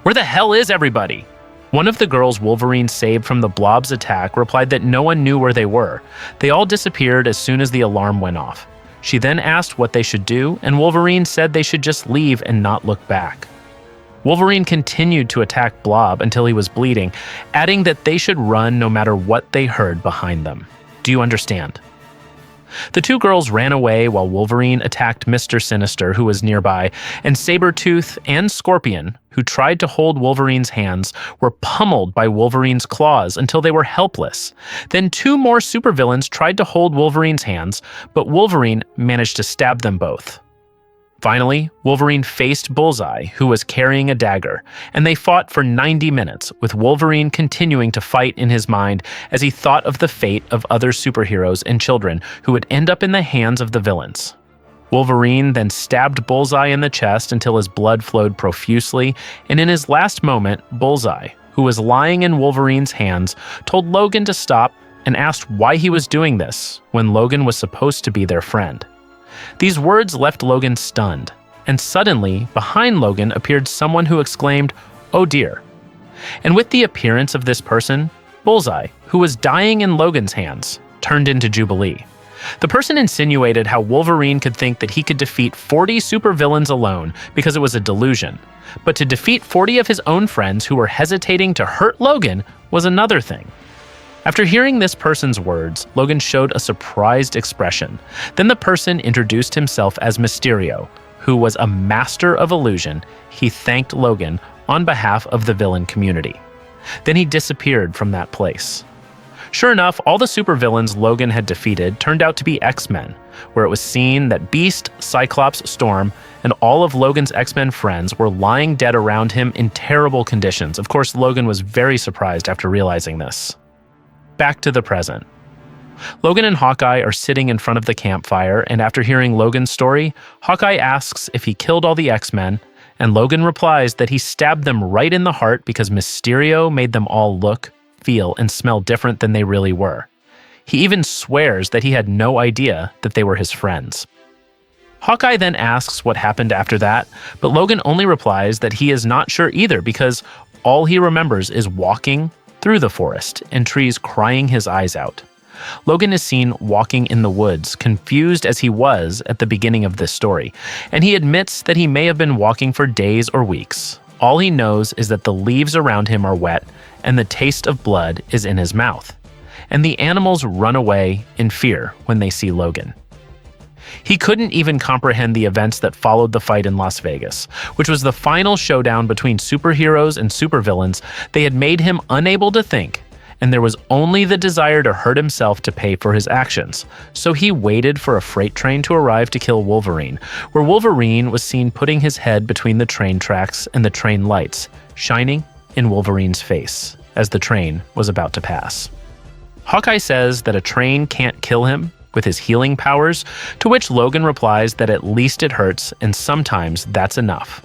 "Where the hell is everybody?" One of the girls Wolverine saved from the Blob's attack replied that no one knew where they were. They all disappeared as soon as the alarm went off. She then asked what they should do, and Wolverine said they should just leave and not look back. Wolverine continued to attack Blob until he was bleeding, adding that they should run no matter what they heard behind them. Do you understand? The two girls ran away while Wolverine attacked Mr. Sinister, who was nearby, and Sabretooth and Scorpion, who tried to hold Wolverine's hands, were pummeled by Wolverine's claws until they were helpless. Then two more supervillains tried to hold Wolverine's hands, but Wolverine managed to stab them both. Finally, Wolverine faced Bullseye, who was carrying a dagger, and they fought for 90 minutes, with Wolverine continuing to fight in his mind as he thought of the fate of other superheroes and children who would end up in the hands of the villains. Wolverine then stabbed Bullseye in the chest until his blood flowed profusely, and in his last moment, Bullseye, who was lying in Wolverine's hands, told Logan to stop and asked why he was doing this when Logan was supposed to be their friend. These words left Logan stunned, and suddenly, behind Logan appeared someone who exclaimed, "Oh dear." And with the appearance of this person, Bullseye, who was dying in Logan's hands, turned into Jubilee. The person insinuated how Wolverine could think that he could defeat 40 supervillains alone because it was a delusion, but to defeat 40 of his own friends who were hesitating to hurt Logan was another thing. After hearing this person's words, Logan showed a surprised expression. Then the person introduced himself as Mysterio, who was a master of illusion. He thanked Logan on behalf of the villain community. Then he disappeared from that place. Sure enough, all the supervillains Logan had defeated turned out to be X-Men, where it was seen that Beast, Cyclops, Storm, and all of Logan's X-Men friends were lying dead around him in terrible conditions. Of course, Logan was very surprised after realizing this. Back to the present. Logan and Hawkeye are sitting in front of the campfire, and after hearing Logan's story, Hawkeye asks if he killed all the X-Men, and Logan replies that he stabbed them right in the heart because Mysterio made them all look, feel, and smell different than they really were. He even swears that he had no idea that they were his friends. Hawkeye then asks what happened after that, but Logan only replies that he is not sure either because all he remembers is walking through the forest and trees crying his eyes out. Logan is seen walking in the woods, confused as he was at the beginning of this story, and he admits that he may have been walking for days or weeks. All he knows is that the leaves around him are wet and the taste of blood is in his mouth, and the animals run away in fear when they see Logan. He couldn't even comprehend the events that followed the fight in Las Vegas, which was the final showdown between superheroes and supervillains. They had made him unable to think, and there was only the desire to hurt himself to pay for his actions. So he waited for a freight train to arrive to kill Wolverine, where Wolverine was seen putting his head between the train tracks and the train lights, shining in Wolverine's face as the train was about to pass. Hawkeye says that a train can't kill him with his healing powers, to which Logan replies that at least it hurts, and sometimes that's enough.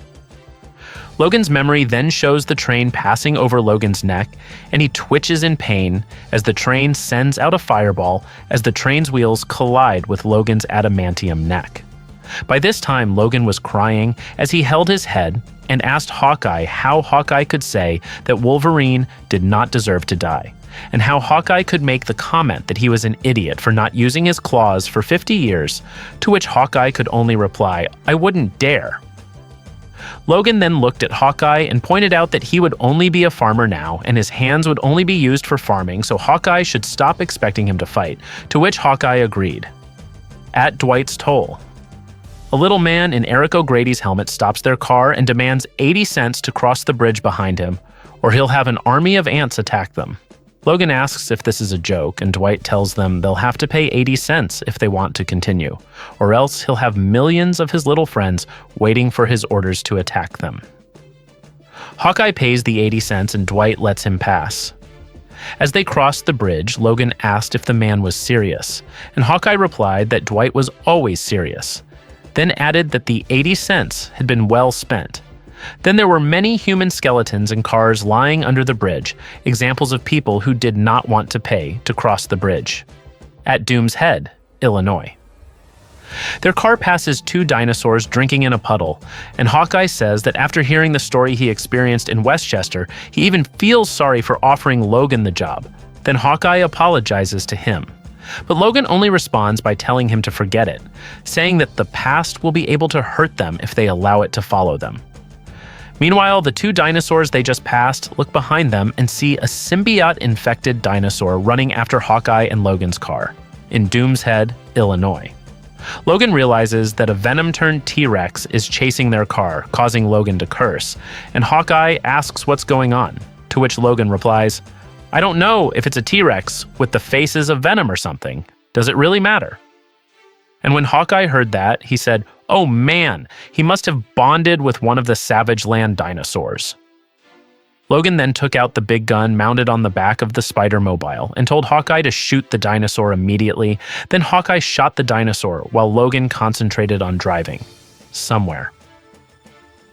Logan's memory then shows the train passing over Logan's neck, and he twitches in pain as the train sends out a fireball as the train's wheels collide with Logan's adamantium neck. By this time, Logan was crying as he held his head and asked Hawkeye how Hawkeye could say that Wolverine did not deserve to die, and how Hawkeye could make the comment that he was an idiot for not using his claws for 50 years, to which Hawkeye could only reply, "I wouldn't dare." Logan then looked at Hawkeye and pointed out that he would only be a farmer now, and his hands would only be used for farming, so Hawkeye should stop expecting him to fight, to which Hawkeye agreed. At Dwight's toll. A little man in Eric O'Grady's helmet stops their car and demands 80 cents to cross the bridge behind him, or he'll have an army of ants attack them. Logan asks if this is a joke, and Dwight tells them they'll have to pay 80 cents if they want to continue, or else he'll have millions of his little friends waiting for his orders to attack them. Hawkeye pays the 80 cents and Dwight lets him pass. As they crossed the bridge, Logan asked if the man was serious, and Hawkeye replied that Dwight was always serious, then added that the 80 cents had been well spent. Then there were many human skeletons and cars lying under the bridge, examples of people who did not want to pay to cross the bridge. At Doom's Head, Illinois. Their car passes 2 dinosaurs drinking in a puddle, and Hawkeye says that after hearing the story he experienced in Westchester, he even feels sorry for offering Logan the job. Then Hawkeye apologizes to him. But Logan only responds by telling him to forget it, saying that the past will be able to hurt them if they allow it to follow them. Meanwhile, the 2 dinosaurs they just passed look behind them and see a symbiote-infected dinosaur running after Hawkeye and Logan's car in Doom's Head, Illinois. Logan realizes that a venom-turned T-Rex is chasing their car, causing Logan to curse, and Hawkeye asks what's going on, to which Logan replies, "I don't know if it's a T-Rex with the faces of venom or something. Does it really matter?" And when Hawkeye heard that, he said, Oh man, he must have bonded with one of the Savage Land dinosaurs. Logan then took out the big gun mounted on the back of the Spider-Mobile and told Hawkeye to shoot the dinosaur immediately. Then Hawkeye shot the dinosaur while Logan concentrated on driving. Somewhere.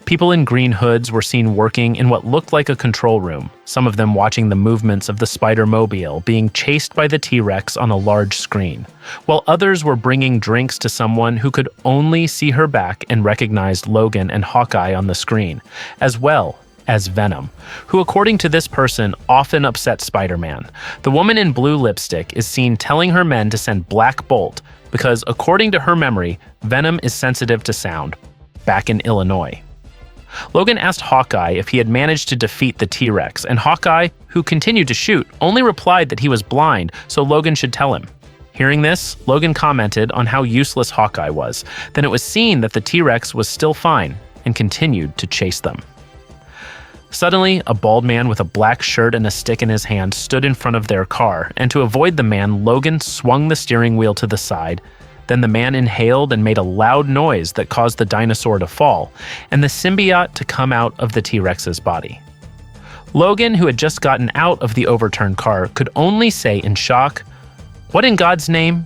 People in green hoods were seen working in what looked like a control room, some of them watching the movements of the Spider-Mobile being chased by the T-Rex on a large screen, while others were bringing drinks to someone who could only see her back and recognized Logan and Hawkeye on the screen, as well as Venom, who according to this person often upset Spider-Man. The woman in blue lipstick is seen telling her men to send Black Bolt because according to her memory, Venom is sensitive to sound, back in Illinois. Logan asked Hawkeye if he had managed to defeat the T-Rex, and Hawkeye, who continued to shoot, only replied that he was blind, so Logan should tell him. Hearing this, Logan commented on how useless Hawkeye was. Then it was seen that the T-Rex was still fine and continued to chase them. Suddenly, a bald man with a black shirt and a stick in his hand stood in front of their car, and to avoid the man, Logan swung the steering wheel to the side. Then the man inhaled and made a loud noise that caused the dinosaur to fall, and the symbiote to come out of the T-Rex's body. Logan, who had just gotten out of the overturned car, could only say in shock, "What in God's name?"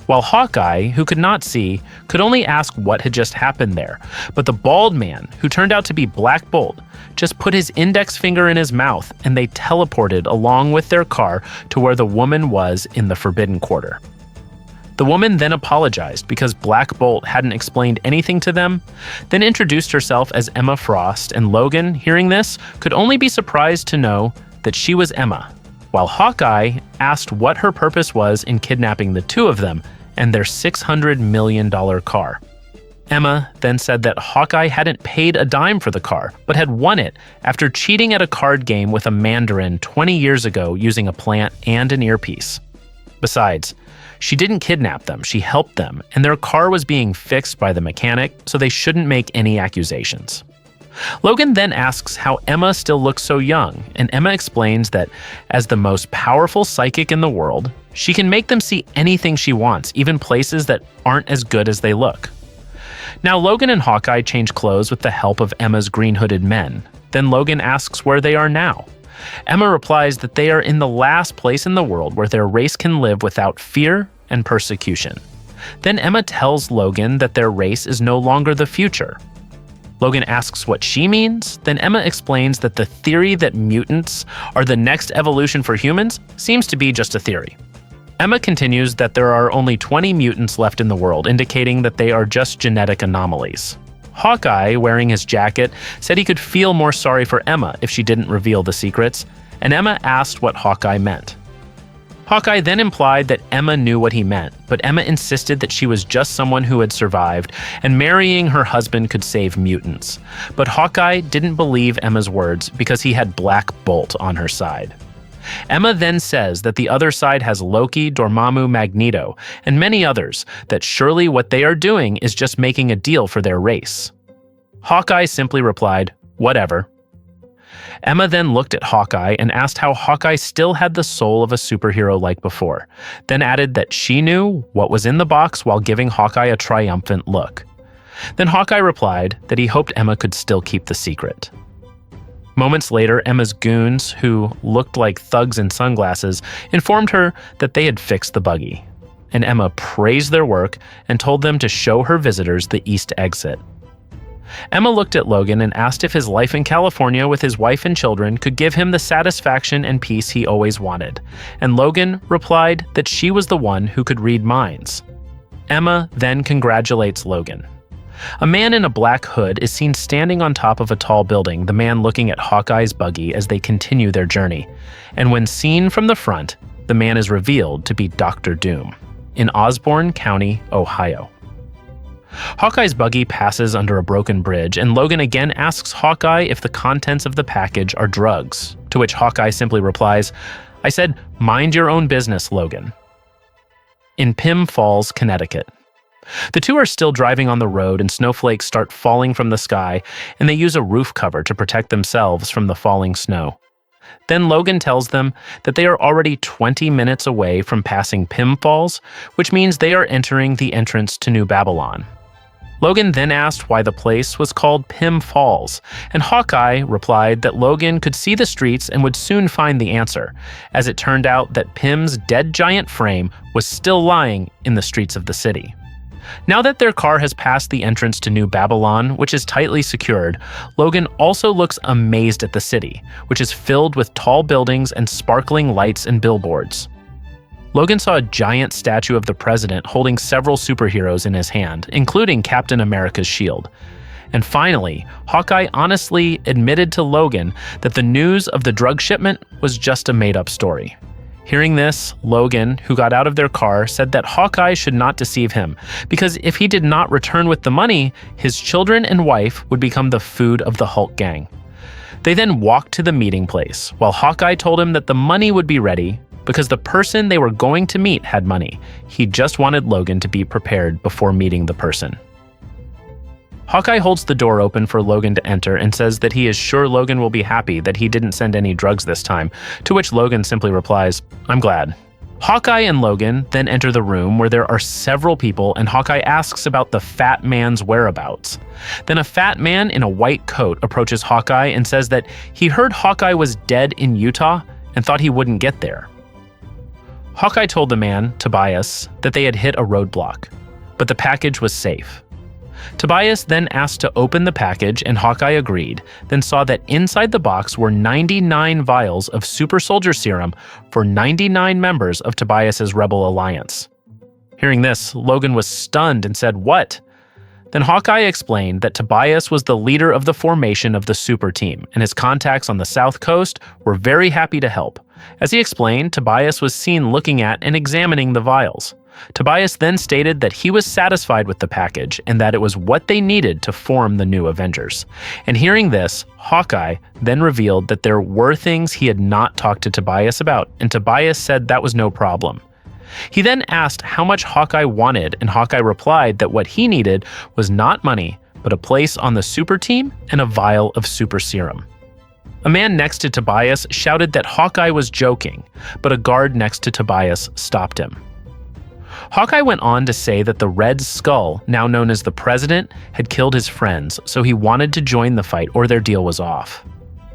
While Hawkeye, who could not see, could only ask what had just happened there. But the bald man, who turned out to be Black Bolt, just put his index finger in his mouth and they teleported along with their car to where the woman was in the Forbidden Quarter. The woman then apologized because Black Bolt hadn't explained anything to them, then introduced herself as Emma Frost, and Logan, hearing this, could only be surprised to know that she was Emma, while Hawkeye asked what her purpose was in kidnapping the two of them and their $600 million car. Emma then said that Hawkeye hadn't paid a dime for the car, but had won it after cheating at a card game with a Mandarin 20 years ago using a plant and an earpiece. Besides, she didn't kidnap them, she helped them, and their car was being fixed by the mechanic, so they shouldn't make any accusations. Logan then asks how Emma still looks so young, and Emma explains that as the most powerful psychic in the world, she can make them see anything she wants, even places that aren't as good as they look. Now Logan and Hawkeye change clothes with the help of Emma's green-hooded men. Then Logan asks where they are now. Emma replies that they are in the last place in the world where their race can live without fear and persecution. Then Emma tells Logan that their race is no longer the future. Logan asks what she means, then Emma explains that the theory that mutants are the next evolution for humans seems to be just a theory. Emma continues that there are only 20 mutants left in the world, indicating that they are just genetic anomalies. Hawkeye, wearing his jacket, said he could feel more sorry for Emma if she didn't reveal the secrets, and Emma asked what Hawkeye meant. Hawkeye then implied that Emma knew what he meant, but Emma insisted that she was just someone who had survived, and marrying her husband could save mutants. But Hawkeye didn't believe Emma's words because he had Black Bolt on her side. Emma then says that the other side has Loki, Dormammu, Magneto, and many others, that surely what they are doing is just making a deal for their race. Hawkeye simply replied, "Whatever." Emma then looked at Hawkeye and asked how Hawkeye still had the soul of a superhero like before, then added that she knew what was in the box while giving Hawkeye a triumphant look. Then Hawkeye replied that he hoped Emma could still keep the secret. Moments later, Emma's goons, who looked like thugs in sunglasses, informed her that they had fixed the buggy. And Emma praised their work and told them to show her visitors the east exit. Emma looked at Logan and asked if his life in California with his wife and children could give him the satisfaction and peace he always wanted, and Logan replied that she was the one who could read minds. Emma then congratulates Logan. A man in a black hood is seen standing on top of a tall building, the man looking at Hawkeye's buggy as they continue their journey, and when seen from the front, the man is revealed to be Dr. Doom in Osborne County, Ohio. Hawkeye's buggy passes under a broken bridge, and Logan again asks Hawkeye if the contents of the package are drugs, to which Hawkeye simply replies, "I said, mind your own business, Logan." In Pym Falls, Connecticut. The two are still driving on the road and snowflakes start falling from the sky, and they use a roof cover to protect themselves from the falling snow. Then Logan tells them that they are already 20 minutes away from passing Pym Falls, which means they are entering the entrance to New Babylon. Logan then asked why the place was called Pym Falls, and Hawkeye replied that Logan could see the streets and would soon find the answer, as it turned out that Pym's dead giant frame was still lying in the streets of the city. Now that their car has passed the entrance to New Babylon, which is tightly secured, Logan also looks amazed at the city, which is filled with tall buildings and sparkling lights and billboards. Logan saw a giant statue of the president holding several superheroes in his hand, including Captain America's shield. And finally, Hawkeye honestly admitted to Logan that the news of the drug shipment was just a made-up story. Hearing this, Logan, who got out of their car, said that Hawkeye should not deceive him, because if he did not return with the money, his children and wife would become the food of the Hulk gang. They then walked to the meeting place, while Hawkeye told him that the money would be ready, because the person they were going to meet had money. He just wanted Logan to be prepared before meeting the person. Hawkeye holds the door open for Logan to enter and says that he is sure Logan will be happy that he didn't send any drugs this time, to which Logan simply replies, "I'm glad." Hawkeye and Logan then enter the room where there are several people, and Hawkeye asks about the fat man's whereabouts. Then a fat man in a white coat approaches Hawkeye and says that he heard Hawkeye was dead in Utah and thought he wouldn't get there. Hawkeye told the man, Tobias, that they had hit a roadblock, but the package was safe. Tobias then asked to open the package, and Hawkeye agreed, then saw that inside the box were 99 vials of super soldier serum for 99 members of Tobias's rebel alliance. Hearing this, Logan was stunned and said, "What?" Then Hawkeye explained that Tobias was the leader of the formation of the super team, and his contacts on the South Coast were very happy to help. As he explained, Tobias was seen looking at and examining the vials. Tobias then stated that he was satisfied with the package and that it was what they needed to form the new Avengers. And hearing this, Hawkeye then revealed that there were things he had not talked to Tobias about, and Tobias said that was no problem. He then asked how much Hawkeye wanted, and Hawkeye replied that what he needed was not money, but a place on the super team and a vial of super serum. A man next to Tobias shouted that Hawkeye was joking, but a guard next to Tobias stopped him. Hawkeye went on to say that the Red Skull, now known as the President, had killed his friends, so he wanted to join the fight or their deal was off.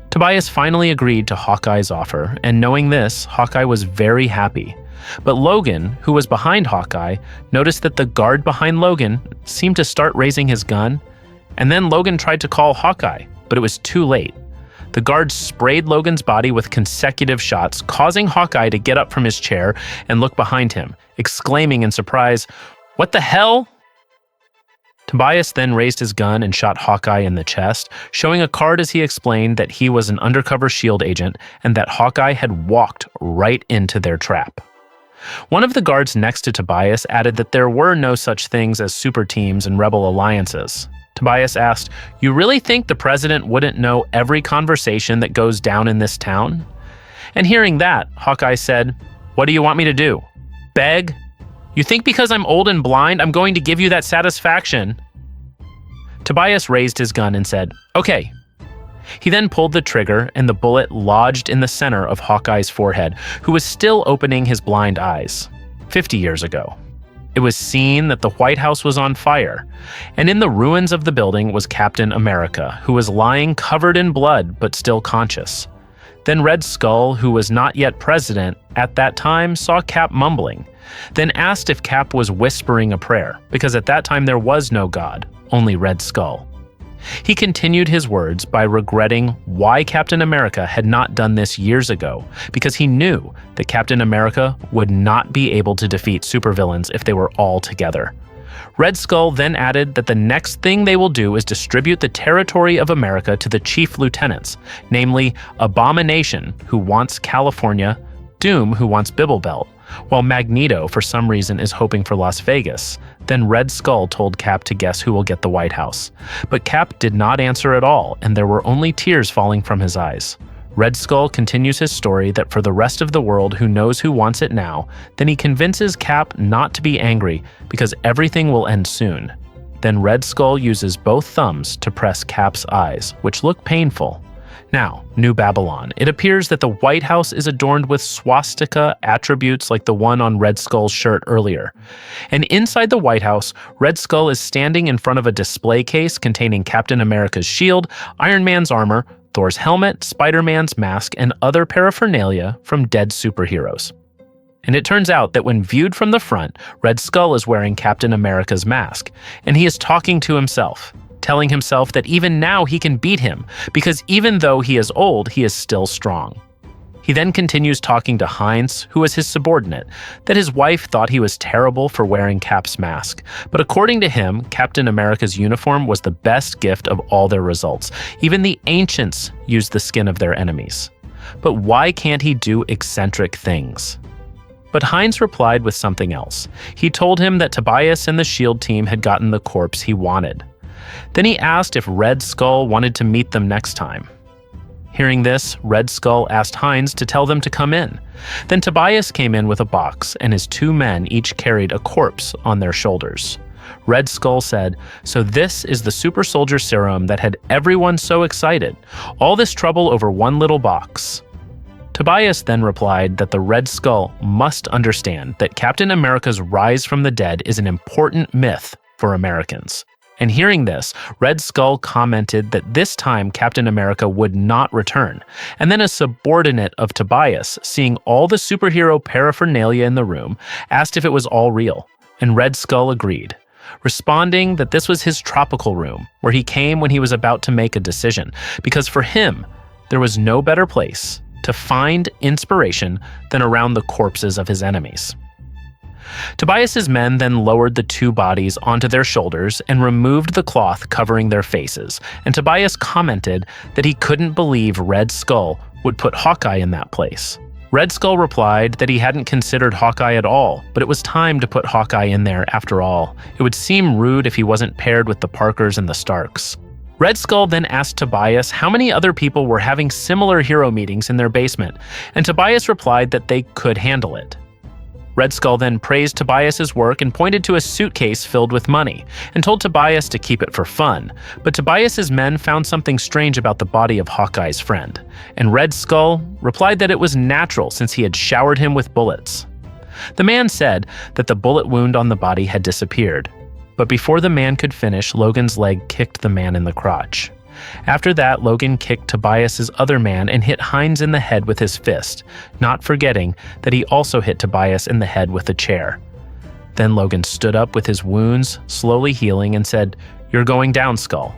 Tobias finally agreed to Hawkeye's offer, and knowing this, Hawkeye was very happy. But Logan, who was behind Hawkeye, noticed that the guard behind Logan seemed to start raising his gun, and then Logan tried to call Hawkeye, but it was too late. The guard sprayed Logan's body with consecutive shots, causing Hawkeye to get up from his chair and look behind him, exclaiming in surprise, "What the hell?" Tobias then raised his gun and shot Hawkeye in the chest, showing a card as he explained that he was an undercover SHIELD agent and that Hawkeye had walked right into their trap. One of the guards next to Tobias added that there were no such things as super teams and rebel alliances. Tobias asked, "You really think the president wouldn't know every conversation that goes down in this town?" And hearing that, Hawkeye said, "What do you want me to do? Beg? You think because I'm old and blind, I'm going to give you that satisfaction?" Tobias raised his gun and said, "Okay." He then pulled the trigger and the bullet lodged in the center of Hawkeye's forehead, who was still opening his blind eyes. 50 years ago. It was seen that the White House was on fire, and in the ruins of the building was Captain America, who was lying covered in blood but still conscious. Then Red Skull, who was not yet president at that time, saw Cap mumbling, then asked if Cap was whispering a prayer, because at that time there was no God, only Red Skull. He continued his words by regretting why Captain America had not done this years ago, because he knew that Captain America would not be able to defeat supervillains if they were all together. Red Skull then added that the next thing they will do is distribute the territory of America to the chief lieutenants, namely Abomination, who wants California, Doom, who wants Bibblebelt, while Magneto, for some reason, is hoping for Las Vegas. Then Red Skull told Cap to guess who will get the White House. But Cap did not answer at all, and there were only tears falling from his eyes. Red Skull continues his story that for the rest of the world who knows who wants it now, then he convinces Cap not to be angry because everything will end soon. Then Red Skull uses both thumbs to press Cap's eyes, which look painful. Now, New Babylon. It appears that the White House is adorned with swastika attributes like the one on Red Skull's shirt earlier. And inside the White House, Red Skull is standing in front of a display case containing Captain America's shield, Iron Man's armor, Thor's helmet, Spider-Man's mask, and other paraphernalia from dead superheroes. And it turns out that when viewed from the front, Red Skull is wearing Captain America's mask, and he is talking to himself, telling himself that even now he can beat him, because even though he is old, he is still strong. He then continues talking to Hines, who is his subordinate, that his wife thought he was terrible for wearing Cap's mask, but according to him, Captain America's uniform was the best gift of all their results. Even the ancients used the skin of their enemies. But why can't he do eccentric things? But Hines replied with something else. He told him that Tobias and the SHIELD team had gotten the corpse he wanted. Then he asked if Red Skull wanted to meet them next time. Hearing this, Red Skull asked Hines to tell them to come in. Then Tobias came in with a box, and his two men each carried a corpse on their shoulders. Red Skull said, "So this is the super soldier serum that had everyone so excited. All this trouble over one little box." Tobias then replied that the Red Skull must understand that Captain America's rise from the dead is an important myth for Americans. And hearing this, Red Skull commented that this time Captain America would not return. And then a subordinate of Tobias, seeing all the superhero paraphernalia in the room, asked if it was all real. And Red Skull agreed, responding that this was his tropical room, where he came when he was about to make a decision, because for him, there was no better place to find inspiration than around the corpses of his enemies. Tobias's men then lowered the two bodies onto their shoulders and removed the cloth covering their faces, and Tobias commented that he couldn't believe Red Skull would put Hawkeye in that place. Red Skull replied that he hadn't considered Hawkeye at all, but it was time to put Hawkeye in there after all. It would seem rude if he wasn't paired with the Parkers and the Starks. Red Skull then asked Tobias how many other people were having similar hero meetings in their basement, and Tobias replied that they could handle it. Red Skull then praised Tobias's work and pointed to a suitcase filled with money, and told Tobias to keep it for fun. But Tobias's men found something strange about the body of Hawkeye's friend, and Red Skull replied that it was natural since he had showered him with bullets. The man said that the bullet wound on the body had disappeared, but before the man could finish, Logan's leg kicked the man in the crotch. After that, Logan kicked Tobias's other man and hit Hines in the head with his fist, not forgetting that he also hit Tobias in the head with a chair. Then Logan stood up with his wounds slowly healing and said, "You're going down, Skull."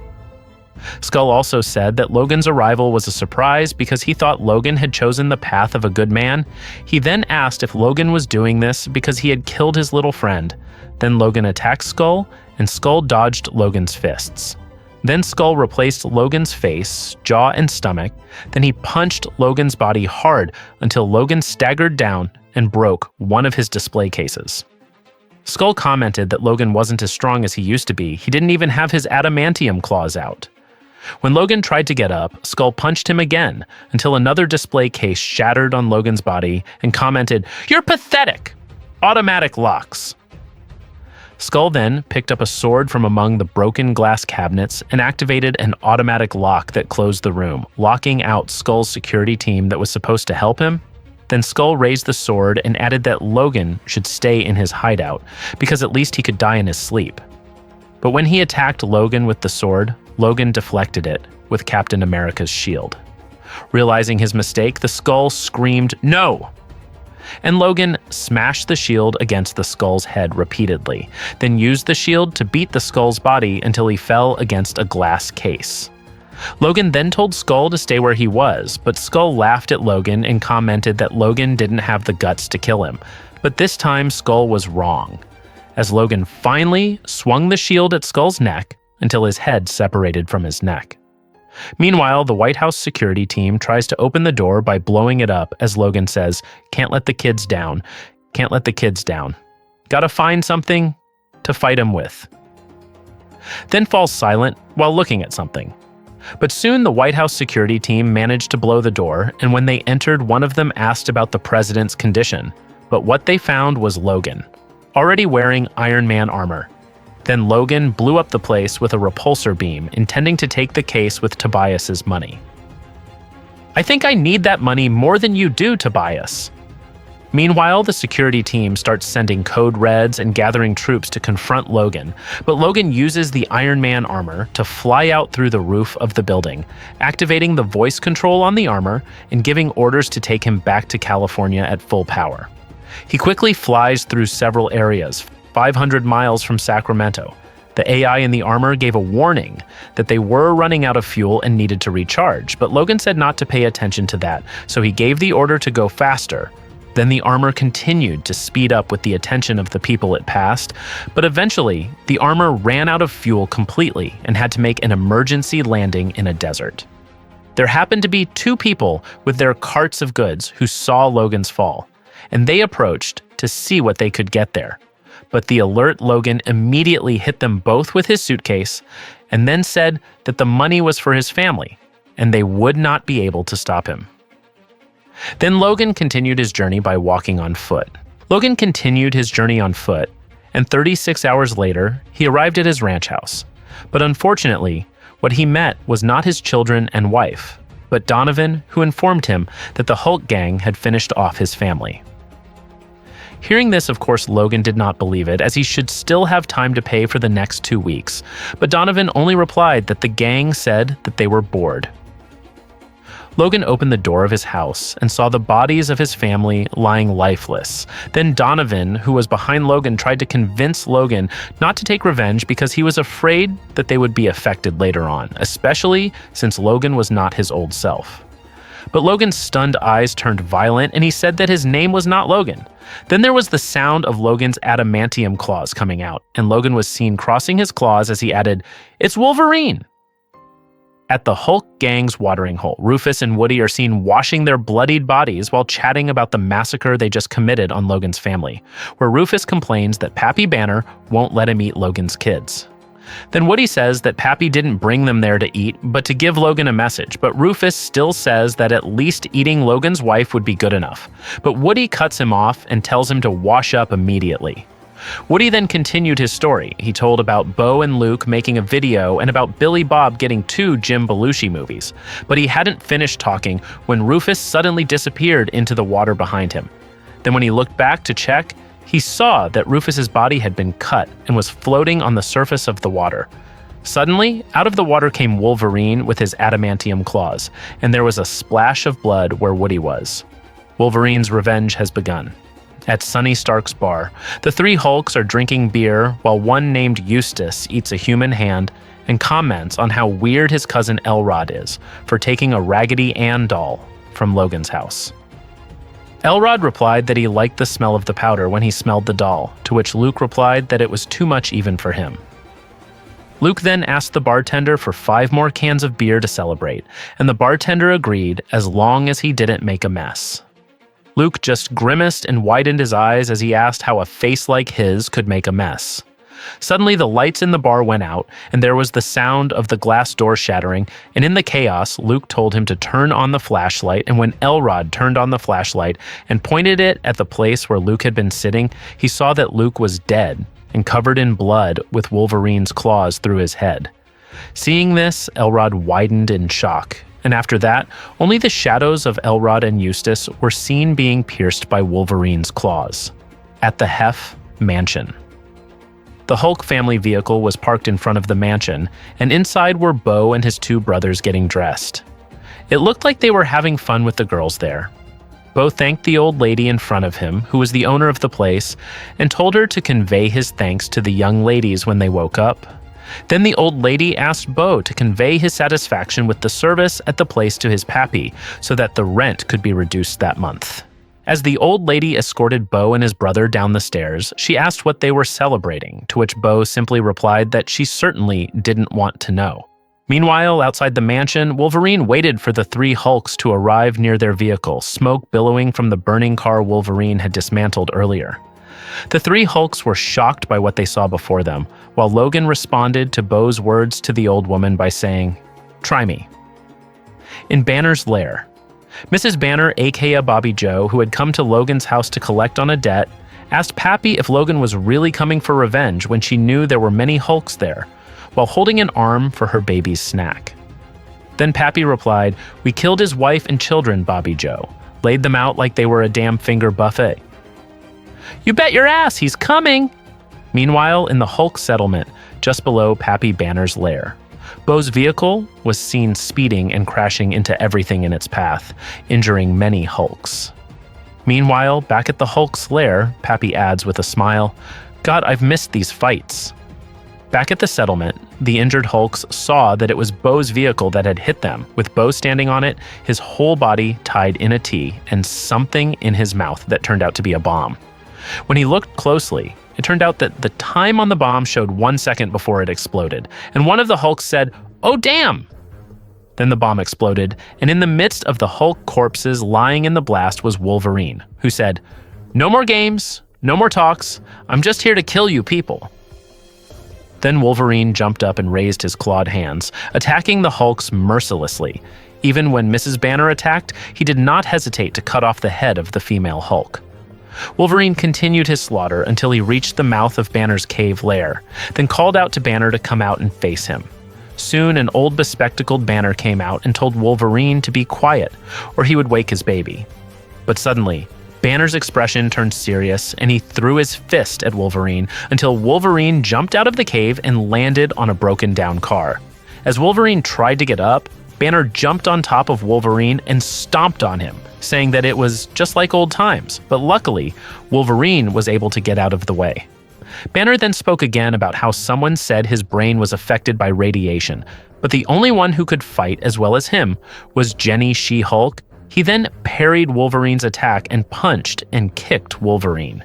Skull also said that Logan's arrival was a surprise because he thought Logan had chosen the path of a good man. He then asked if Logan was doing this because he had killed his little friend. Then Logan attacked Skull, and Skull dodged Logan's fists. Then Skull replaced Logan's face, jaw, and stomach. Then he punched Logan's body hard until Logan staggered down and broke one of his display cases. Skull commented that Logan wasn't as strong as he used to be. He didn't even have his adamantium claws out. When Logan tried to get up, Skull punched him again until another display case shattered on Logan's body and commented, "You're pathetic! Automatic locks." Skull then picked up a sword from among the broken glass cabinets and activated an automatic lock that closed the room, locking out Skull's security team that was supposed to help him. Then Skull raised the sword and added that Logan should stay in his hideout, because at least he could die in his sleep. But when he attacked Logan with the sword, Logan deflected it with Captain America's shield. Realizing his mistake, the Skull screamed, "No!" And Logan smashed the shield against the Skull's head repeatedly, then used the shield to beat the Skull's body until he fell against a glass case. Logan then told Skull to stay where he was, but Skull laughed at Logan and commented that Logan didn't have the guts to kill him. But this time Skull was wrong, as Logan finally swung the shield at Skull's neck until his head separated from his neck. Meanwhile, the White House security team tries to open the door by blowing it up as Logan says, "Can't let the kids down. Can't let the kids down. Gotta find something to fight him with." Then falls silent while looking at something. But soon the White House security team managed to blow the door, and when they entered, one of them asked about the president's condition. But what they found was Logan, already wearing Iron Man armor. Then Logan blew up the place with a repulsor beam, intending to take the case with Tobias's money. I think I need that money more than you do, Tobias." Meanwhile, the security team starts sending code reds and gathering troops to confront Logan, but Logan uses the Iron Man armor to fly out through the roof of the building, activating the voice control on the armor and giving orders to take him back to California at full power. He quickly flies through several areas, 500 miles from Sacramento. The AI in the armor gave a warning that they were running out of fuel and needed to recharge, but Logan said not to pay attention to that, so he gave the order to go faster. Then the armor continued to speed up with the attention of the people it passed, but eventually, the armor ran out of fuel completely and had to make an emergency landing in a desert. There happened to be two people with their carts of goods who saw Logan's fall, and they approached to see what they could get there. But the alert Logan immediately hit them both with his suitcase and then said that the money was for his family, and they would not be able to stop him. Then Logan continued his journey by walking on foot. And 36 hours later, he arrived at his ranch house. But unfortunately, what he met was not his children and wife, but Donovan, who informed him that the Hulk gang had finished off his family. Hearing this, of course, Logan did not believe it, as he should still have time to pay for the next 2 weeks. But Donovan only replied that the gang said that they were bored. Logan opened the door of his house and saw the bodies of his family lying lifeless. Then Donovan, who was behind Logan, tried to convince Logan not to take revenge because he was afraid that they would be affected later on, especially since Logan was not his old self. But Logan's stunned eyes turned violent, and he said that his name was not Logan. Then there was the sound of Logan's adamantium claws coming out, and Logan was seen crossing his claws as he added, "It's Wolverine!" At the Hulk gang's watering hole, Rufus and Woody are seen washing their bloodied bodies while chatting about the massacre they just committed on Logan's family, where Rufus complains that Pappy Banner won't let him eat Logan's kids. Then Woody says that Pappy didn't bring them there to eat, but to give Logan a message, but Rufus still says that at least eating Logan's wife would be good enough. But Woody cuts him off and tells him to wash up immediately. Woody then continued his story. He told about Bo and Luke making a video and about Billy Bob getting 2 Jim Belushi movies. But he hadn't finished talking when Rufus suddenly disappeared into the water behind him. Then when he looked back to check, he saw that Rufus's body had been cut and was floating on the surface of the water. Suddenly, out of the water came Wolverine with his adamantium claws, and there was a splash of blood where Woody was. Wolverine's revenge has begun. At Sonny Stark's bar, the 3 Hulks are drinking beer while one named Eustace eats a human hand and comments on how weird his cousin Elrod is for taking a Raggedy Ann doll from Logan's house. Elrod replied that he liked the smell of the powder when he smelled the doll, to which Luke replied that it was too much even for him. Luke then asked the bartender for 5 more cans of beer to celebrate, and the bartender agreed as long as he didn't make a mess. Luke just grimaced and widened his eyes as he asked how a face like his could make a mess. Suddenly, the lights in the bar went out, and there was the sound of the glass door shattering, and in the chaos, Luke told him to turn on the flashlight, and when Elrod turned on the flashlight and pointed it at the place where Luke had been sitting, he saw that Luke was dead and covered in blood with Wolverine's claws through his head. Seeing this, Elrod widened in shock. And after that, only the shadows of Elrod and Eustace were seen being pierced by Wolverine's claws. At the Hef Mansion. The Hulk family vehicle was parked in front of the mansion, and inside were Bo and his 2 brothers getting dressed. It looked like they were having fun with the girls there. Bo thanked the old lady in front of him, who was the owner of the place, and told her to convey his thanks to the young ladies when they woke up. Then the old lady asked Bo to convey his satisfaction with the service at the place to his pappy, so that the rent could be reduced that month. As the old lady escorted Bo and his brother down the stairs, she asked what they were celebrating, to which Bo simply replied that she certainly didn't want to know. Meanwhile, outside the mansion, Wolverine waited for the 3 Hulks to arrive near their vehicle, smoke billowing from the burning car Wolverine had dismantled earlier. The 3 Hulks were shocked by what they saw before them, while Logan responded to Bo's words to the old woman by saying, "Try me." In Banner's lair, Mrs. Banner, aka Bobby Joe, who had come to Logan's house to collect on a debt, asked Pappy if Logan was really coming for revenge when she knew there were many Hulks there, while holding an arm for her baby's snack. Then Pappy replied, "We killed his wife and children, Bobby Joe. Laid them out like they were a damn finger buffet." "You bet your ass he's coming!" Meanwhile, in the Hulk settlement, just below Pappy Banner's lair, Bo's vehicle was seen speeding and crashing into everything in its path, injuring many Hulks. Meanwhile, back at the Hulk's lair, Pappy adds with a smile, "God, I've missed these fights." Back at the settlement, the injured Hulks saw that it was Bo's vehicle that had hit them, with Bo standing on it, his whole body tied in a T, and something in his mouth that turned out to be a bomb. When he looked closely, it turned out that the time on the bomb showed 1 second before it exploded, and one of the Hulks said, "Oh damn!" Then the bomb exploded, and in the midst of the Hulk corpses lying in the blast was Wolverine, who said, "No more games, no more talks, I'm just here to kill you people." Then Wolverine jumped up and raised his clawed hands, attacking the Hulks mercilessly. Even when Mrs. Banner attacked, he did not hesitate to cut off the head of the female Hulk. Wolverine continued his slaughter until he reached the mouth of Banner's cave lair, then called out to Banner to come out and face him. Soon an old bespectacled Banner came out and told Wolverine to be quiet, or he would wake his baby. But suddenly, Banner's expression turned serious, and he threw his fist at Wolverine until Wolverine jumped out of the cave and landed on a broken-down car. As Wolverine tried to get up, Banner jumped on top of Wolverine and stomped on him, saying that it was just like old times, but luckily, Wolverine was able to get out of the way. Banner then spoke again about how someone said his brain was affected by radiation, but the only one who could fight as well as him was Jenny She-Hulk. He then parried Wolverine's attack and punched and kicked Wolverine.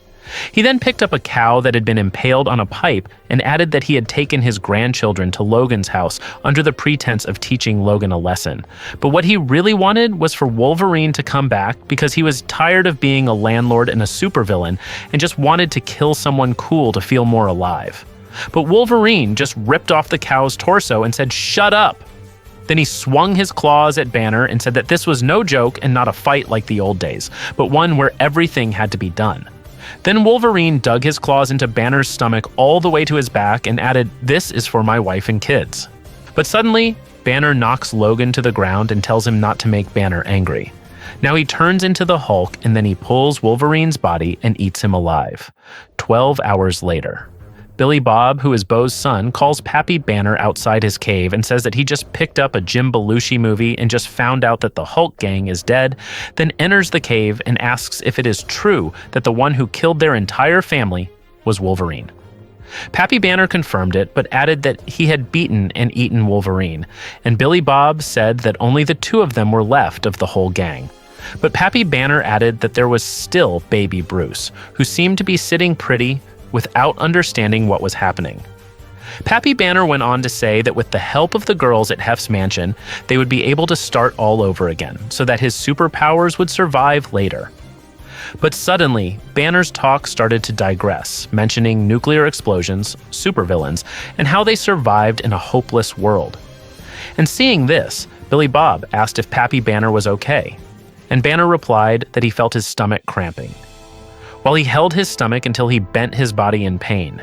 He then picked up a cow that had been impaled on a pipe and added that he had taken his grandchildren to Logan's house under the pretense of teaching Logan a lesson. But what he really wanted was for Wolverine to come back because he was tired of being a landlord and a supervillain and just wanted to kill someone cool to feel more alive. But Wolverine just ripped off the cow's torso and said, "Shut up!" Then he swung his claws at Banner and said that this was no joke and not a fight like the old days, but one where everything had to be done. Then Wolverine dug his claws into Banner's stomach all the way to his back and added, "This is for my wife and kids." But suddenly, Banner knocks Logan to the ground and tells him not to make Banner angry. Now he turns into the Hulk and then he pulls Wolverine's body and eats him alive. 12 hours later, Billy Bob, who is Bo's son, calls Pappy Banner outside his cave and says that he just picked up a Jim Belushi movie and just found out that the Hulk gang is dead, then enters the cave and asks if it is true that the one who killed their entire family was Wolverine. Pappy Banner confirmed it, but added that he had beaten and eaten Wolverine, and Billy Bob said that only the two of them were left of the whole gang. But Pappy Banner added that there was still baby Bruce, who seemed to be sitting pretty without understanding what was happening. Pappy Banner went on to say that with the help of the girls at Hef's mansion, they would be able to start all over again, so that his superpowers would survive later. But suddenly, Banner's talk started to digress, mentioning nuclear explosions, supervillains, and how they survived in a hopeless world. And seeing this, Billy Bob asked if Pappy Banner was okay, and Banner replied that he felt his stomach cramping. While he held his stomach until he bent his body in pain,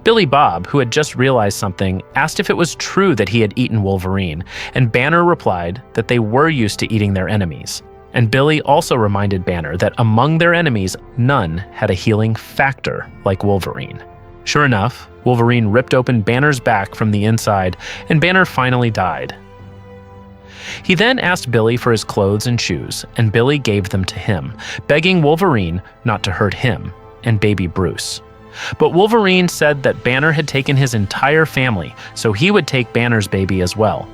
Billy Bob, who had just realized something, asked if it was true that he had eaten Wolverine, and Banner replied that they were used to eating their enemies. And Billy also reminded Banner that among their enemies, none had a healing factor like Wolverine. Sure enough, Wolverine ripped open Banner's back from the inside, and Banner finally died. He then asked Billy for his clothes and shoes, and Billy gave them to him, begging Wolverine not to hurt him and baby Bruce. But Wolverine said that Banner had taken his entire family, so he would take Banner's baby as well.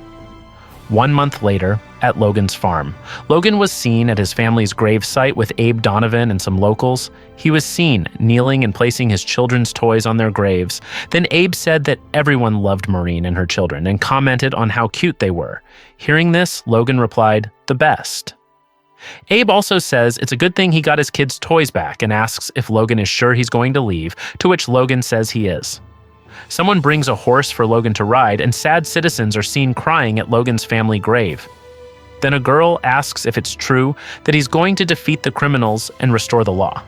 1 month later, at Logan's farm, Logan was seen at his family's gravesite with Abe Donovan and some locals. He was seen kneeling and placing his children's toys on their graves. Then Abe said that everyone loved Maureen and her children and commented on how cute they were. Hearing this, Logan replied, "The best." Abe also says it's a good thing he got his kids' toys back and asks if Logan is sure he's going to leave, to which Logan says he is. Someone brings a horse for Logan to ride, and sad citizens are seen crying at Logan's family grave. Then a girl asks if it's true that he's going to defeat the criminals and restore the law.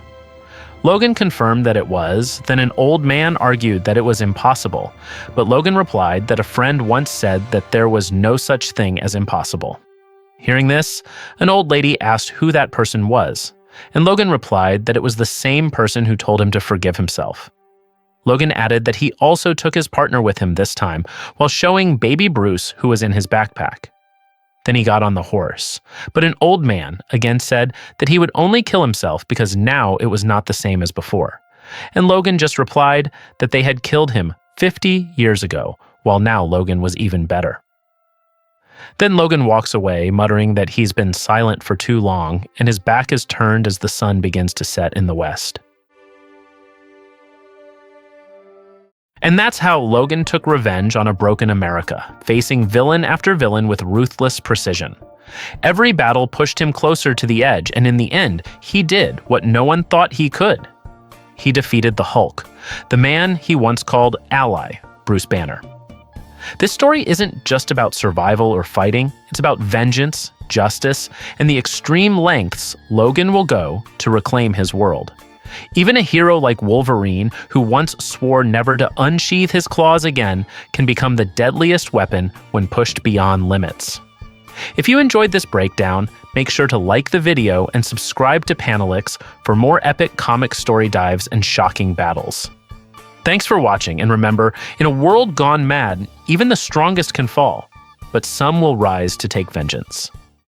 Logan confirmed that it was, then an old man argued that it was impossible, but Logan replied that a friend once said that there was no such thing as impossible. Hearing this, an old lady asked who that person was, and Logan replied that it was the same person who told him to forgive himself. Logan added that he also took his partner with him this time while showing baby Bruce who was in his backpack. Then he got on the horse, but an old man again said that he would only kill himself because now it was not the same as before. And Logan just replied that they had killed him 50 years ago, while now Logan was even better. Then Logan walks away, muttering that he's been silent for too long and his back is turned as the sun begins to set in the west. And that's how Logan took revenge on a broken America, facing villain after villain with ruthless precision. Every battle pushed him closer to the edge, and in the end, he did what no one thought he could. He defeated the Hulk, the man he once called ally, Bruce Banner. This story isn't just about survival or fighting, it's about vengeance, justice, and the extreme lengths Logan will go to reclaim his world. Even a hero like Wolverine, who once swore never to unsheath his claws again, can become the deadliest weapon when pushed beyond limits. If you enjoyed this breakdown, make sure to like the video and subscribe to Panelix for more epic comic story dives and shocking battles. Thanks for watching, and remember, in a world gone mad, even the strongest can fall, but some will rise to take vengeance.